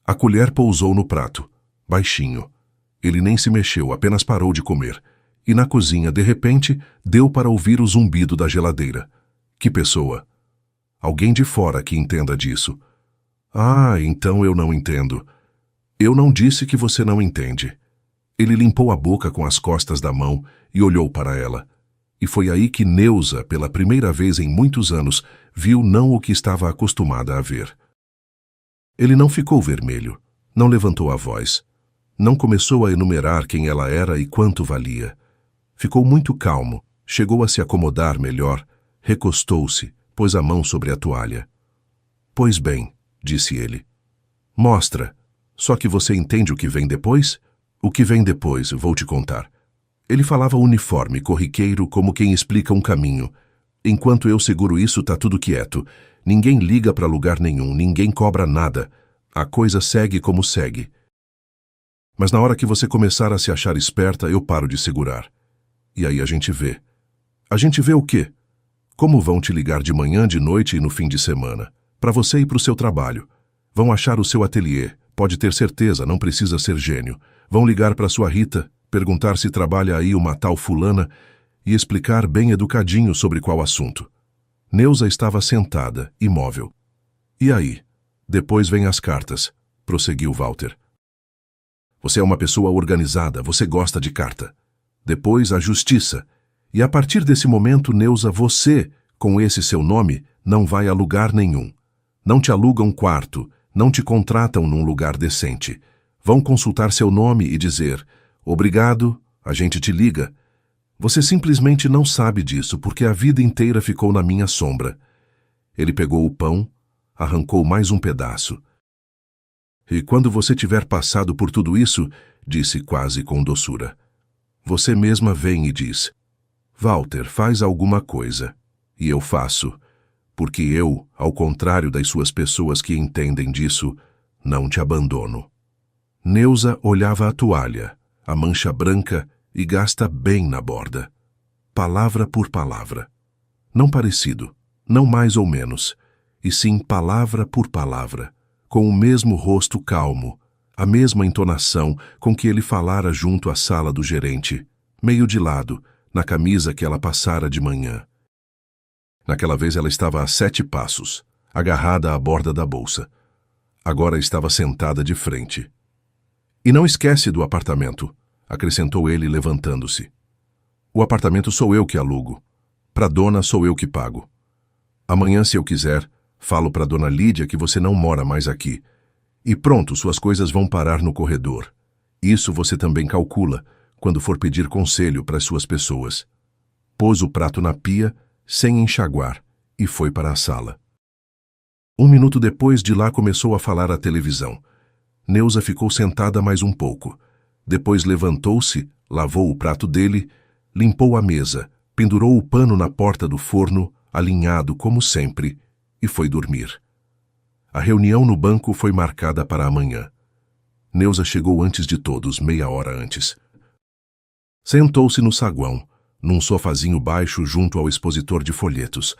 A colher pousou no prato, baixinho. Ele nem se mexeu, apenas parou de comer. E na cozinha, de repente, deu para ouvir o zumbido da geladeira. Que pessoa? Alguém de fora que entenda disso. "Ah, então eu não entendo." "Eu não disse que você não entende." Ele limpou a boca com as costas da mão e olhou para ela. E foi aí que Neuza, pela primeira vez em muitos anos, viu não o que estava acostumada a ver. Ele não ficou vermelho, não levantou a voz, não começou a enumerar quem ela era e quanto valia. Ficou muito calmo, chegou a se acomodar melhor, recostou-se, pôs a mão sobre a toalha. "Pois bem", disse ele. "Mostra. Só que você entende o que vem depois?" "O que vem depois, vou te contar." Ele falava uniforme, corriqueiro, como quem explica um caminho. "Enquanto eu seguro isso, tá tudo quieto. Ninguém liga para lugar nenhum, ninguém cobra nada. A coisa segue como segue. Mas na hora que você começar a se achar esperta, eu paro de segurar. E aí a gente vê. A gente vê o quê? Como vão te ligar de manhã, de noite e no fim de semana. Para você e para o seu trabalho. Vão achar o seu ateliê. Pode ter certeza, não precisa ser gênio. Vão ligar para sua Rita, perguntar se trabalha aí uma tal fulana e explicar bem educadinho sobre qual assunto. Neuza estava sentada, imóvel. E aí? Depois vêm as cartas, prosseguiu Walter. Você é uma pessoa organizada, você gosta de carta. Depois a justiça. E a partir desse momento, Neuza, você, com esse seu nome, não vai a lugar nenhum. Não te alugam quarto, não te contratam num lugar decente. Vão consultar seu nome e dizer, obrigado, a gente te liga. Você simplesmente não sabe disso, porque a vida inteira ficou na minha sombra. Ele pegou o pão, arrancou mais um pedaço. E quando você tiver passado por tudo isso, disse quase com doçura, você mesma vem e diz, Walter, faz alguma coisa. E eu faço, porque eu, ao contrário das suas pessoas que entendem disso, não te abandono. Neuza olhava a toalha, a mancha branca, e gasta bem na borda. Palavra por palavra. Não parecido, não mais ou menos, e sim palavra por palavra, com o mesmo rosto calmo, a mesma entonação com que ele falara junto à sala do gerente, meio de lado, na camisa que ela passara de manhã. Naquela vez ela estava a 7 passos, agarrada à borda da bolsa. Agora estava sentada de frente. E não esquece do apartamento, acrescentou ele levantando-se. O apartamento sou eu que alugo. Pra dona sou eu que pago. Amanhã, se eu quiser, falo pra dona Lídia que você não mora mais aqui. E pronto, suas coisas vão parar no corredor. Isso você também calcula, quando for pedir conselho para as suas pessoas. Pôs o prato na pia, sem enxaguar, e foi para a sala. 1 minuto depois, de lá começou a falar a televisão. Neuza ficou sentada mais um pouco. Depois levantou-se, lavou o prato dele, limpou a mesa, pendurou o pano na porta do forno, alinhado como sempre, e foi dormir. A reunião no banco foi marcada para amanhã. Neuza chegou antes de todos, meia hora antes. Sentou-se no saguão, num sofazinho baixo junto ao expositor de folhetos,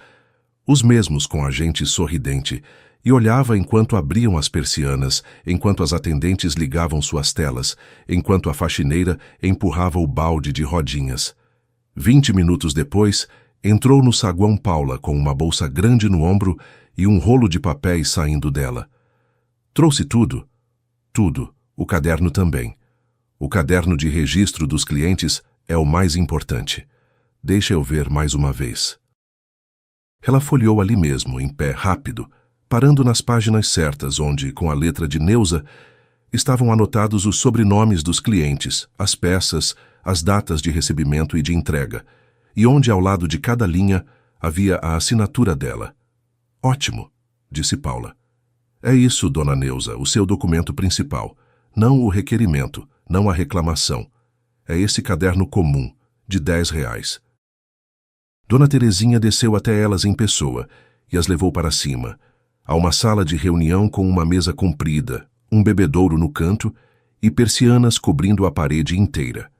os mesmos com a gente sorridente, e olhava enquanto abriam as persianas, enquanto as atendentes ligavam suas telas, enquanto a faxineira empurrava o balde de rodinhas. 20 minutos depois, entrou no saguão Paula com uma bolsa grande no ombro e um rolo de papéis saindo dela. Trouxe tudo? Tudo, o caderno também. O caderno de registro dos clientes é o mais importante. Deixa eu ver mais uma vez. Ela folheou ali mesmo, em pé, rápido, parando nas páginas certas, onde, com a letra de Neuza, estavam anotados os sobrenomes dos clientes, as peças, as datas de recebimento e de entrega, e onde, ao lado de cada linha, havia a assinatura dela. Ótimo, disse Paula. É isso, dona Neuza, o seu documento principal. Não o requerimento, não a reclamação. É esse caderno comum, de R$10. Dona Terezinha desceu até elas em pessoa e as levou para cima, a uma sala de reunião com uma mesa comprida, um bebedouro no canto e persianas cobrindo a parede inteira.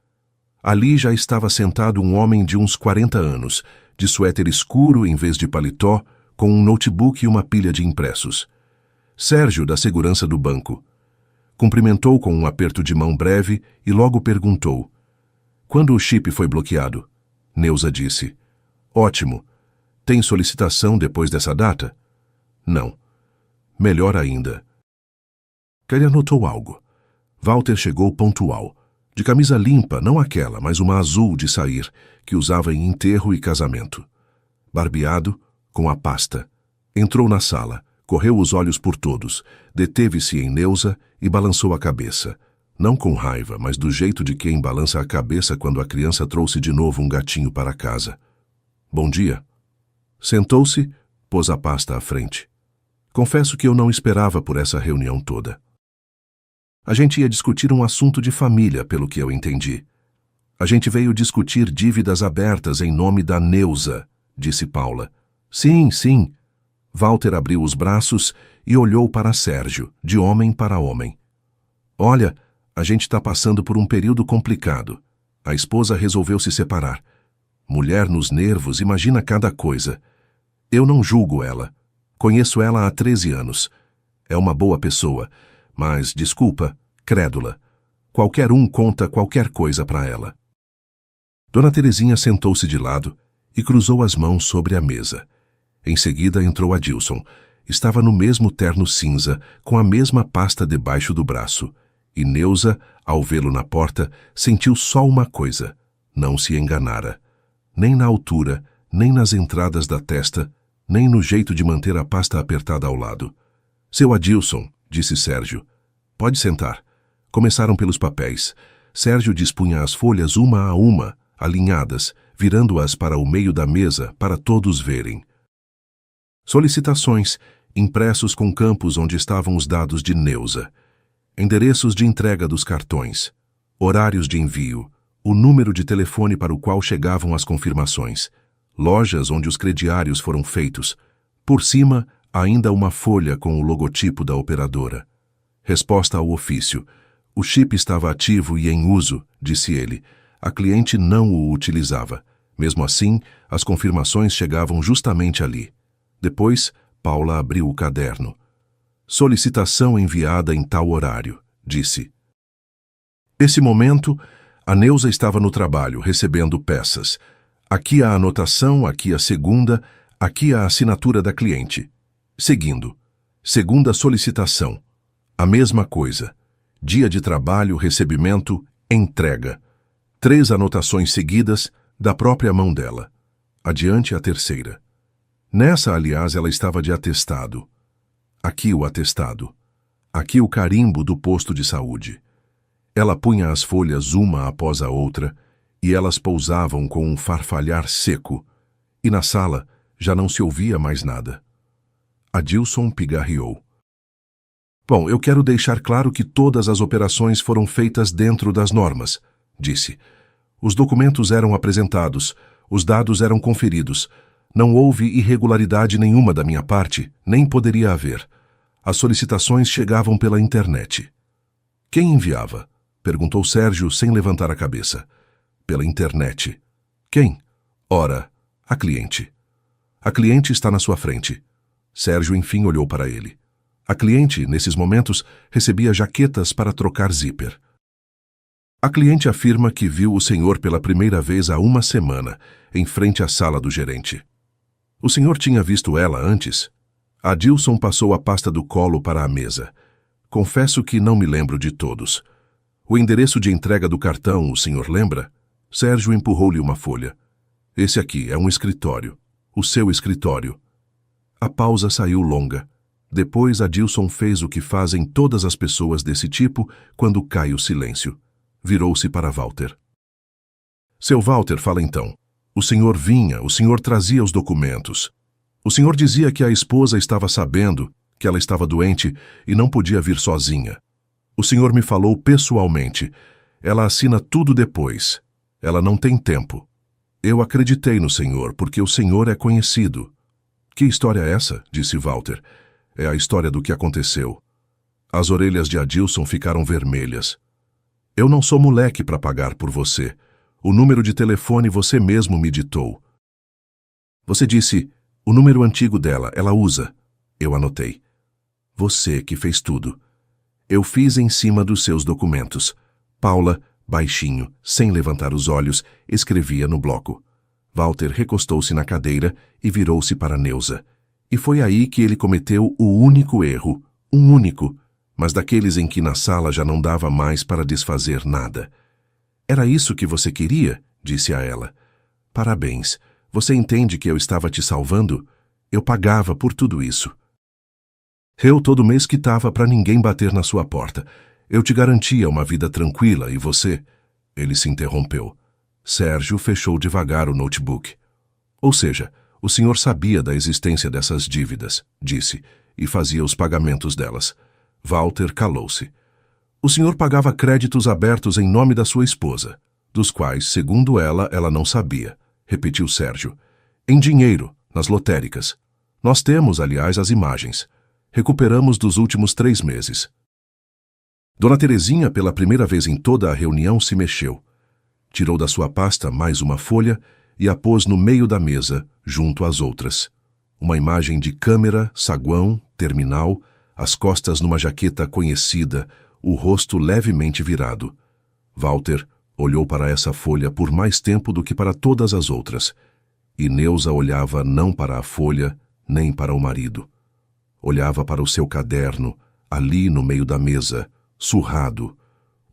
Ali já estava sentado um homem de uns 40 anos, de suéter escuro em vez de paletó, com um notebook e uma pilha de impressos. Sérgio, da segurança do banco. Cumprimentou com um aperto de mão breve e logo perguntou: quando o chip foi bloqueado? Neuza disse: ótimo. Tem solicitação depois dessa data? Não. Melhor ainda. Ele anotou algo. Walter chegou pontual. De camisa limpa, não aquela, mas uma azul de sair, que usava em enterro e casamento. Barbeado, com a pasta. Entrou na sala, correu os olhos por todos, deteve-se em Neuza e balançou a cabeça. Não com raiva, mas do jeito de quem balança a cabeça quando a criança trouxe de novo um gatinho para casa. Bom dia. Sentou-se, pôs a pasta à frente. Confesso que eu não esperava por essa reunião toda. A gente ia discutir um assunto de família, pelo que eu entendi. A gente veio discutir dívidas abertas em nome da Neuza, disse Paula. Sim, sim. Walter abriu os braços e olhou para Sérgio, de homem para homem. Olha, a gente está passando por um período complicado. A esposa resolveu se separar. Mulher nos nervos, imagina cada coisa. Eu não julgo ela. Conheço ela há 13 anos. É uma boa pessoa, mas, desculpa, crédula. Qualquer um conta qualquer coisa para ela. Dona Terezinha sentou-se de lado e cruzou as mãos sobre a mesa. Em seguida entrou Adilson. Estava no mesmo terno cinza, com a mesma pasta debaixo do braço. E Neuza, ao vê-lo na porta, sentiu só uma coisa: não se enganara. Nem na altura, nem nas entradas da testa, nem no jeito de manter a pasta apertada ao lado. Seu Adilson, disse Sérgio. Pode sentar. Começaram pelos papéis. Sérgio dispunha as folhas uma a uma, alinhadas, virando-as para o meio da mesa para todos verem. Solicitações, impressos com campos onde estavam os dados de Neuza. Endereços de entrega dos cartões. Horários de envio. O número de telefone para o qual chegavam as confirmações. Lojas onde os crediários foram feitos. Por cima, ainda uma folha com o logotipo da operadora. Resposta ao ofício. O chip estava ativo e em uso, disse ele. A cliente não o utilizava. Mesmo assim, as confirmações chegavam justamente ali. Depois, Paula abriu o caderno. Solicitação enviada em tal horário, disse. Nesse momento, a Neuza estava no trabalho, recebendo peças. Aqui a anotação, aqui a segunda, aqui a assinatura da cliente. Seguindo. Segunda solicitação. A mesma coisa. Dia de trabalho, recebimento, entrega. 3 anotações seguidas, da própria mão dela. Adiante a terceira. Nessa, aliás, ela estava de atestado. Aqui o atestado. Aqui o carimbo do posto de saúde. Ela punha as folhas uma após a outra, e elas pousavam com um farfalhar seco, e na sala já não se ouvia mais nada. Adilson pigarreou. Bom, eu quero deixar claro que todas as operações foram feitas dentro das normas, disse. Os documentos eram apresentados, os dados eram conferidos. Não houve irregularidade nenhuma da minha parte, nem poderia haver. As solicitações chegavam pela internet. Quem enviava? Perguntou Sérgio sem levantar a cabeça. Pela internet. Quem? Ora, a cliente. A cliente está na sua frente. Sérgio enfim olhou para ele. A cliente, nesses momentos, recebia jaquetas para trocar zíper. A cliente afirma que viu o senhor pela primeira vez há uma semana, em frente à sala do gerente. O senhor tinha visto ela antes? Adilson passou a pasta do colo para a mesa. Confesso que não me lembro de todos. O endereço de entrega do cartão, o senhor lembra? Sérgio empurrou-lhe uma folha. Esse aqui é um escritório. O seu escritório. A pausa saiu longa. Depois Adilson fez o que fazem todas as pessoas desse tipo quando cai o silêncio. Virou-se para Walter. Seu Walter, fala então. O senhor vinha, o senhor trazia os documentos. O senhor dizia que a esposa estava sabendo que ela estava doente e não podia vir sozinha. O senhor me falou pessoalmente. Ela assina tudo depois. Ela não tem tempo. Eu acreditei no senhor, porque o senhor é conhecido. Que história é essa? Disse Walter. É a história do que aconteceu. As orelhas de Adilson ficaram vermelhas. Eu não sou moleque para pagar por você. O número de telefone você mesmo me ditou. Você disse, o número antigo dela, ela usa. Eu anotei. Você que fez tudo. Eu fiz em cima dos seus documentos. Paula, baixinho, sem levantar os olhos, escrevia no bloco. Walter recostou-se na cadeira e virou-se para Neuza. E foi aí que ele cometeu o único erro, um único, mas daqueles em que na sala já não dava mais para desfazer nada. Era isso que você queria? Disse a ela. Parabéns. Você entende que eu estava te salvando? Eu pagava por tudo isso. Eu todo mês quitava para ninguém bater na sua porta. Eu te garantia uma vida tranquila e você... Ele se interrompeu. Sérgio fechou devagar o notebook. Ou seja, o senhor sabia da existência dessas dívidas, disse, e fazia os pagamentos delas. Walter calou-se. O senhor pagava créditos abertos em nome da sua esposa, dos quais, segundo ela não sabia, repetiu Sérgio. Em dinheiro, nas lotéricas. Nós temos, aliás, as imagens. Recuperamos dos últimos 3 meses. Dona Terezinha, pela primeira vez em toda a reunião, se mexeu. Tirou da sua pasta mais uma folha e a pôs no meio da mesa, junto às outras. Uma imagem de câmera, saguão, terminal, as costas numa jaqueta conhecida, o rosto levemente virado. Walter olhou para essa folha por mais tempo do que para todas as outras, e Neuza olhava não para a folha, nem para o marido. Olhava para o seu caderno, ali no meio da mesa, surrado,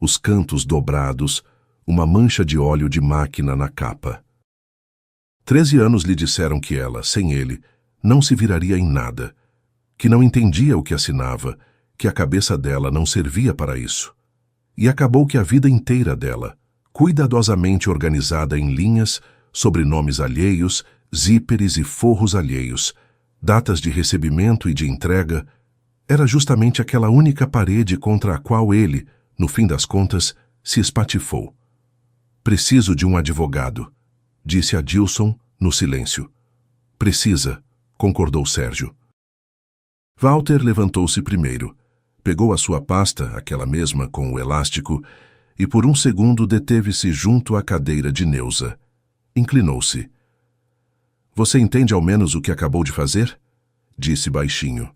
os cantos dobrados, uma mancha de óleo de máquina na capa. 13 anos lhe disseram que ela, sem ele, não se viraria em nada, que não entendia o que assinava, que a cabeça dela não servia para isso. E acabou que a vida inteira dela, cuidadosamente organizada em linhas, sobrenomes alheios, zíperes e forros alheios, datas de recebimento e de entrega, era justamente aquela única parede contra a qual ele, no fim das contas, se espatifou. Preciso de um advogado, disse Adilson, no silêncio. Precisa, concordou Sérgio. Walter levantou-se primeiro, pegou a sua pasta, aquela mesma com o elástico, e por um segundo deteve-se junto à cadeira de Neuza. Inclinou-se. Você entende ao menos o que acabou de fazer? Disse baixinho.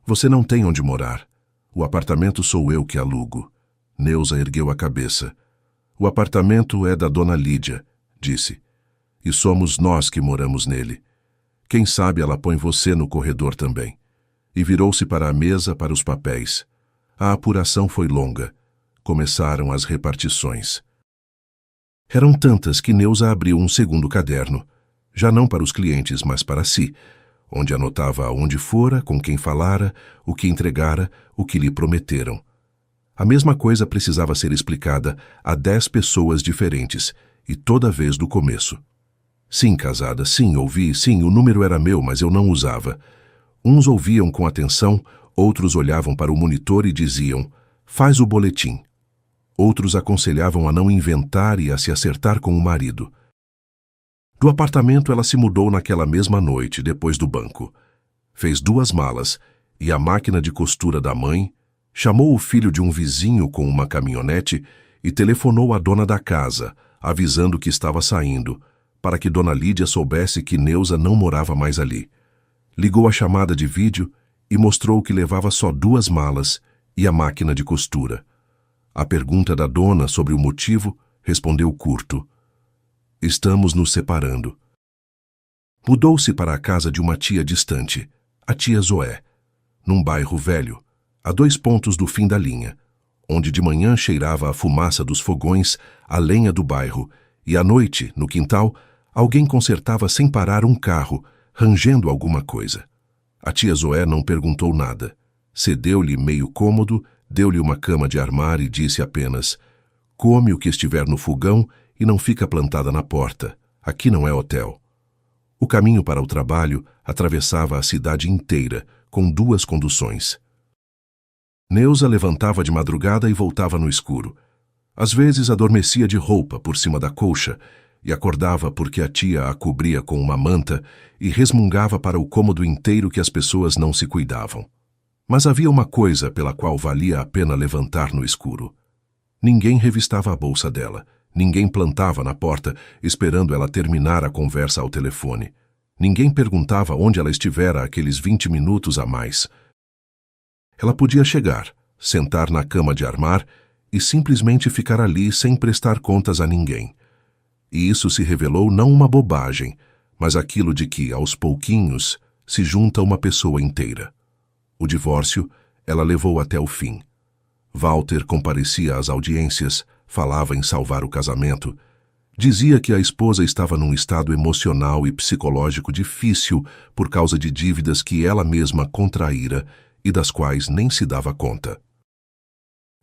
Você não tem onde morar. O apartamento sou eu que alugo. Neuza ergueu a cabeça. O apartamento é da dona Lídia, disse. E somos nós que moramos nele. Quem sabe ela põe você no corredor também. E virou-se para a mesa para os papéis. A apuração foi longa. Começaram as repartições. Eram tantas que Neuza abriu um segundo caderno, já não para os clientes, mas para si, onde anotava aonde fora, com quem falara, o que entregara, o que lhe prometeram. A mesma coisa precisava ser explicada a 10 pessoas diferentes, e toda vez do começo. Sim, casada, sim, ouvi, sim, o número era meu, mas eu não usava. Uns ouviam com atenção, outros olhavam para o monitor e diziam, faz o boletim. Outros aconselhavam a não inventar e a se acertar com o marido. Do apartamento ela se mudou naquela mesma noite, depois do banco. Fez 2 malas e a máquina de costura da mãe, chamou o filho de um vizinho com uma caminhonete e telefonou à dona da casa, avisando que estava saindo, para que dona Lídia soubesse que Neuza não morava mais ali. Ligou a chamada de vídeo e mostrou que levava só 2 malas e a máquina de costura. A pergunta da dona sobre o motivo respondeu curto. Estamos nos separando. Mudou-se para a casa de uma tia distante, a tia Zoé, num bairro velho, a 2 pontos do fim da linha, onde de manhã cheirava a fumaça dos fogões, a lenha do bairro, e à noite, no quintal, alguém consertava sem parar um carro, rangendo alguma coisa. A tia Zoé não perguntou nada. Cedeu-lhe meio cômodo, deu-lhe uma cama de armar e disse apenas: come o que estiver no fogão e não fica plantada na porta. Aqui não é hotel. O caminho para o trabalho atravessava a cidade inteira, com 2 conduções. Neuza levantava de madrugada e voltava no escuro. Às vezes adormecia de roupa por cima da colcha e acordava porque a tia a cobria com uma manta e resmungava para o cômodo inteiro que as pessoas não se cuidavam. Mas havia uma coisa pela qual valia a pena levantar no escuro. Ninguém revistava a bolsa dela, ninguém plantava na porta esperando ela terminar a conversa ao telefone. Ninguém perguntava onde ela estivera aqueles 20 minutos a mais. Ela podia chegar, sentar na cama de armar e simplesmente ficar ali sem prestar contas a ninguém. E isso se revelou não uma bobagem, mas aquilo de que, aos pouquinhos, se junta uma pessoa inteira. O divórcio ela levou até o fim. Walter comparecia às audiências, falava em salvar o casamento, dizia que a esposa estava num estado emocional e psicológico difícil por causa de dívidas que ela mesma contraíra e das quais nem se dava conta.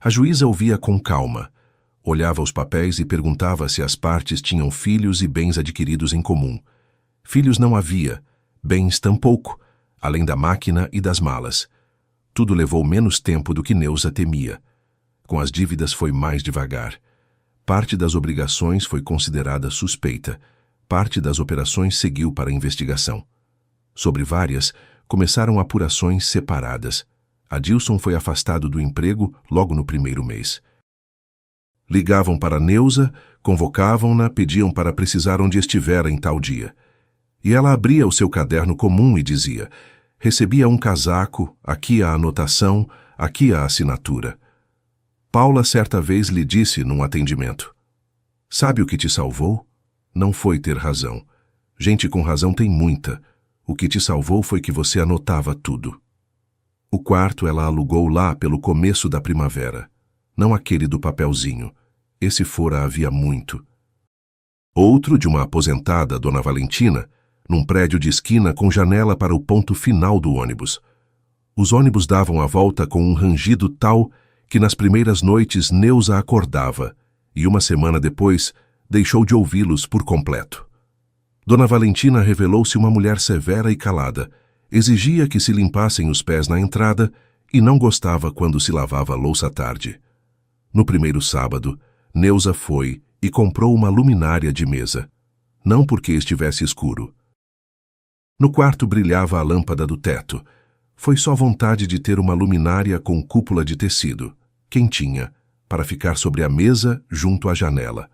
A juíza ouvia com calma, olhava os papéis e perguntava se as partes tinham filhos e bens adquiridos em comum. Filhos não havia, bens tampouco, além da máquina e das malas. Tudo levou menos tempo do que Neuza temia. Com as dívidas foi mais devagar. Parte das obrigações foi considerada suspeita. Parte das operações seguiu para a investigação. Sobre várias, começaram apurações separadas. Adilson foi afastado do emprego logo no primeiro mês. Ligavam para Neuza, convocavam-na, pediam para precisar onde estivera em tal dia. E ela abria o seu caderno comum e dizia: recebia um casaco, aqui a anotação, aqui a assinatura. Paula certa vez lhe disse num atendimento: sabe o que te salvou? Não foi ter razão. Gente com razão tem muita. O que te salvou foi que você anotava tudo. O quarto ela alugou lá pelo começo da primavera. Não aquele do papelzinho. Esse fora havia muito. Outro de uma aposentada, Dona Valentina, num prédio de esquina com janela para o ponto final do ônibus. Os ônibus davam a volta com um rangido tal que nas primeiras noites Neuza acordava e uma semana depois deixou de ouvi-los por completo. Dona Valentina revelou-se uma mulher severa e calada, exigia que se limpassem os pés na entrada e não gostava quando se lavava a louça à tarde. No primeiro sábado, Neuza foi e comprou uma luminária de mesa, não porque estivesse escuro. No quarto brilhava a lâmpada do teto. Foi só vontade de ter uma luminária com cúpula de tecido, quentinha, para ficar sobre a mesa junto à janela.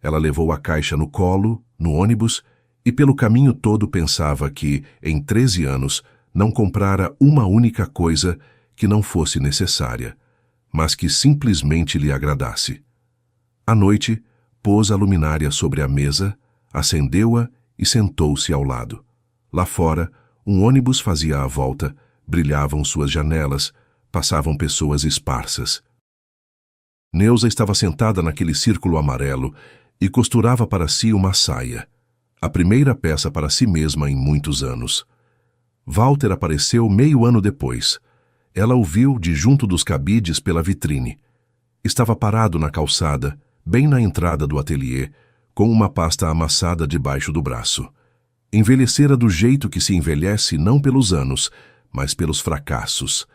Ela levou a caixa no colo, no ônibus, e pelo caminho todo pensava que, em 13 anos, não comprara uma única coisa que não fosse necessária, mas que simplesmente lhe agradasse. À noite, pôs a luminária sobre a mesa, acendeu-a e sentou-se ao lado. Lá fora, um ônibus fazia a volta, brilhavam suas janelas, passavam pessoas esparsas. Neuza estava sentada naquele círculo amarelo e costurava para si uma saia, a primeira peça para si mesma em muitos anos. Walter apareceu meio ano depois. Ela o viu de junto dos cabides pela vitrine. Estava parado na calçada, bem na entrada do ateliê, com uma pasta amassada debaixo do braço. Envelhecera do jeito que se envelhece não pelos anos, mas pelos fracassos.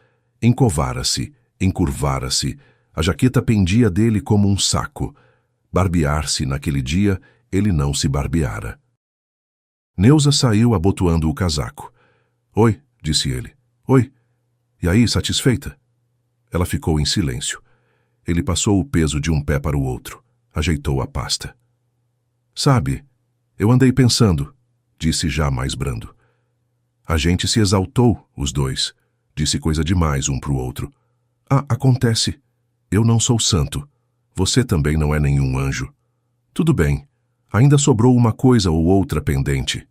Encovara-se, encurvara-se, a jaqueta pendia dele como um saco. Barbear-se naquele dia, ele não se barbeara. Neuza saiu abotoando o casaco. Oi, disse ele. Oi. E aí, satisfeita? Ela ficou em silêncio. Ele passou o peso de um pé para o outro. Ajeitou a pasta. Sabe, eu andei pensando, disse já mais brando. A gente se exaltou, os dois. Disse coisa demais um para o outro. Ah, acontece. Eu não sou santo. Você também não é nenhum anjo. Tudo bem. Ainda sobrou uma coisa ou outra pendente.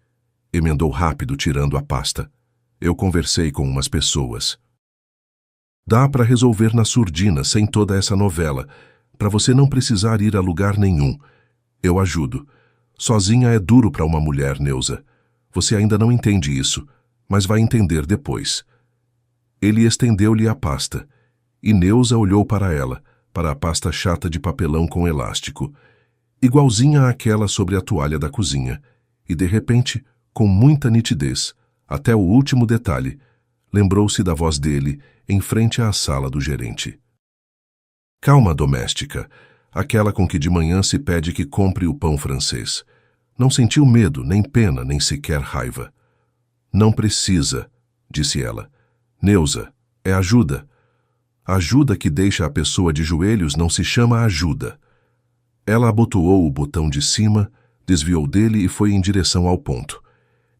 Emendou rápido, tirando a pasta. Eu conversei com umas pessoas. Dá para resolver na surdina, sem toda essa novela, para você não precisar ir a lugar nenhum. Eu ajudo. Sozinha é duro para uma mulher, Neuza. Você ainda não entende isso, mas vai entender depois. Ele estendeu-lhe a pasta, e Neuza olhou para ela, para a pasta chata de papelão com elástico, igualzinha àquela sobre a toalha da cozinha, e de repente, com muita nitidez, até o último detalhe, lembrou-se da voz dele em frente à sala do gerente. Calma, doméstica, aquela com que de manhã se pede que compre o pão francês. Não sentiu medo, nem pena, nem sequer raiva. Não precisa, disse ela. Neuza, é ajuda. A ajuda que deixa a pessoa de joelhos não se chama ajuda. Ela abotoou o botão de cima, desviou dele e foi em direção ao ponto.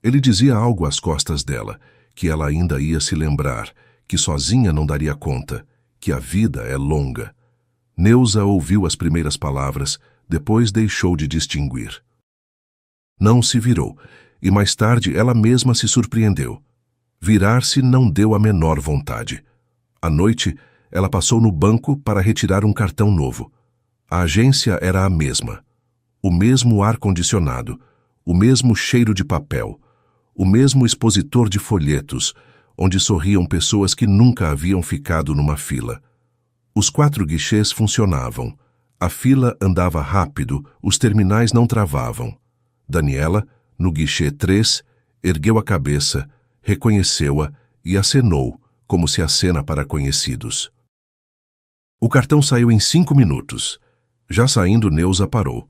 Ele dizia algo às costas dela, que ela ainda ia se lembrar, que sozinha não daria conta, que a vida é longa. Neuza ouviu as primeiras palavras, depois deixou de distinguir. Não se virou, e mais tarde ela mesma se surpreendeu. Virar-se não deu a menor vontade. À noite, ela passou no banco para retirar um cartão novo. A agência era a mesma. O mesmo ar-condicionado, o mesmo cheiro de papel, o mesmo expositor de folhetos, onde sorriam pessoas que nunca haviam ficado numa fila. Os 4 guichês funcionavam. A fila andava rápido, os terminais não travavam. Daniela, no guichê 3, ergueu a cabeça, reconheceu-a e acenou, como se acena para conhecidos. O cartão saiu em 5 minutos. Já saindo, Neuza parou.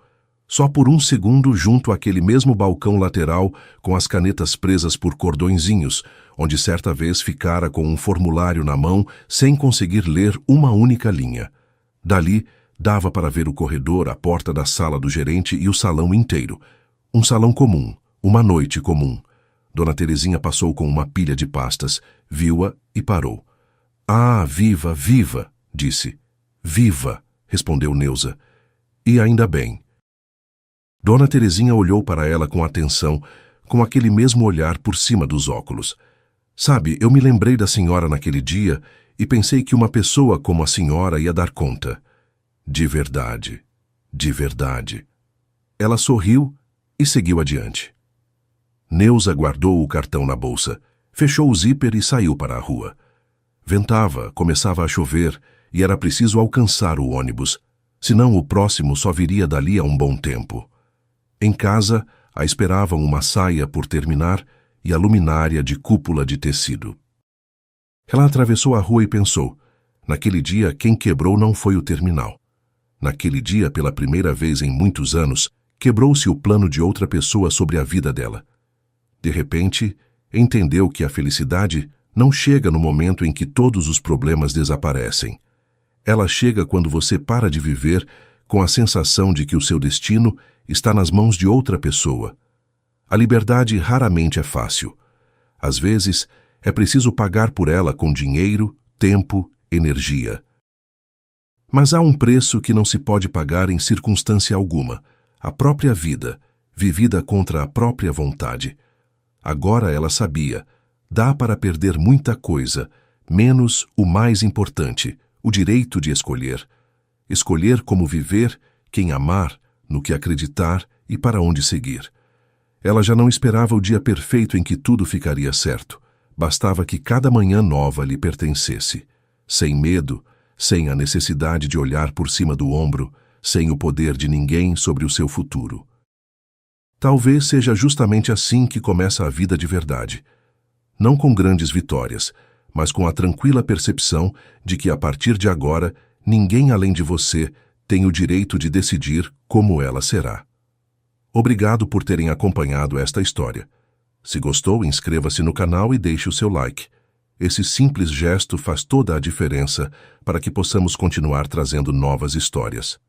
Só por um segundo junto àquele mesmo balcão lateral com as canetas presas por cordõezinhos, onde certa vez ficara com um formulário na mão sem conseguir ler uma única linha. Dali, dava para ver o corredor, a porta da sala do gerente e o salão inteiro. Um salão comum, uma noite comum. Dona Terezinha passou com uma pilha de pastas, viu-a e parou. "Ah, viva, viva!" disse. "Viva!" respondeu Neuza. "E ainda bem." Dona Terezinha olhou para ela com atenção, com aquele mesmo olhar por cima dos óculos. "Sabe, eu me lembrei da senhora naquele dia e pensei que uma pessoa como a senhora ia dar conta." De verdade, de verdade." Ela sorriu e seguiu adiante. Neuza guardou o cartão na bolsa, fechou o zíper e saiu para a rua. Ventava, começava a chover e era preciso alcançar o ônibus, senão o próximo só viria dali a um bom tempo. Em casa, a esperavam uma saia por terminar e a luminária de cúpula de tecido. Ela atravessou a rua e pensou, naquele dia quem quebrou não foi o terminal. Naquele dia, pela primeira vez em muitos anos, quebrou-se o plano de outra pessoa sobre a vida dela. De repente, entendeu que a felicidade não chega no momento em que todos os problemas desaparecem. Ela chega quando você para de viver com a sensação de que o seu destino está nas mãos de outra pessoa. A liberdade raramente é fácil. Às vezes, é preciso pagar por ela com dinheiro, tempo, energia. Mas há um preço que não se pode pagar em circunstância alguma: a própria vida, vivida contra a própria vontade. Agora ela sabia, dá para perder muita coisa, menos o mais importante, o direito de escolher. Escolher como viver, quem amar, no que acreditar e para onde seguir. Ela já não esperava o dia perfeito em que tudo ficaria certo. Bastava que cada manhã nova lhe pertencesse. Sem medo, sem a necessidade de olhar por cima do ombro, sem o poder de ninguém sobre o seu futuro. Talvez seja justamente assim que começa a vida de verdade. Não com grandes vitórias, mas com a tranquila percepção de que a partir de agora, ninguém além de você tem o direito de decidir como ela será. Obrigado por terem acompanhado esta história. Se gostou, inscreva-se no canal e deixe o seu like. Esse simples gesto faz toda a diferença para que possamos continuar trazendo novas histórias.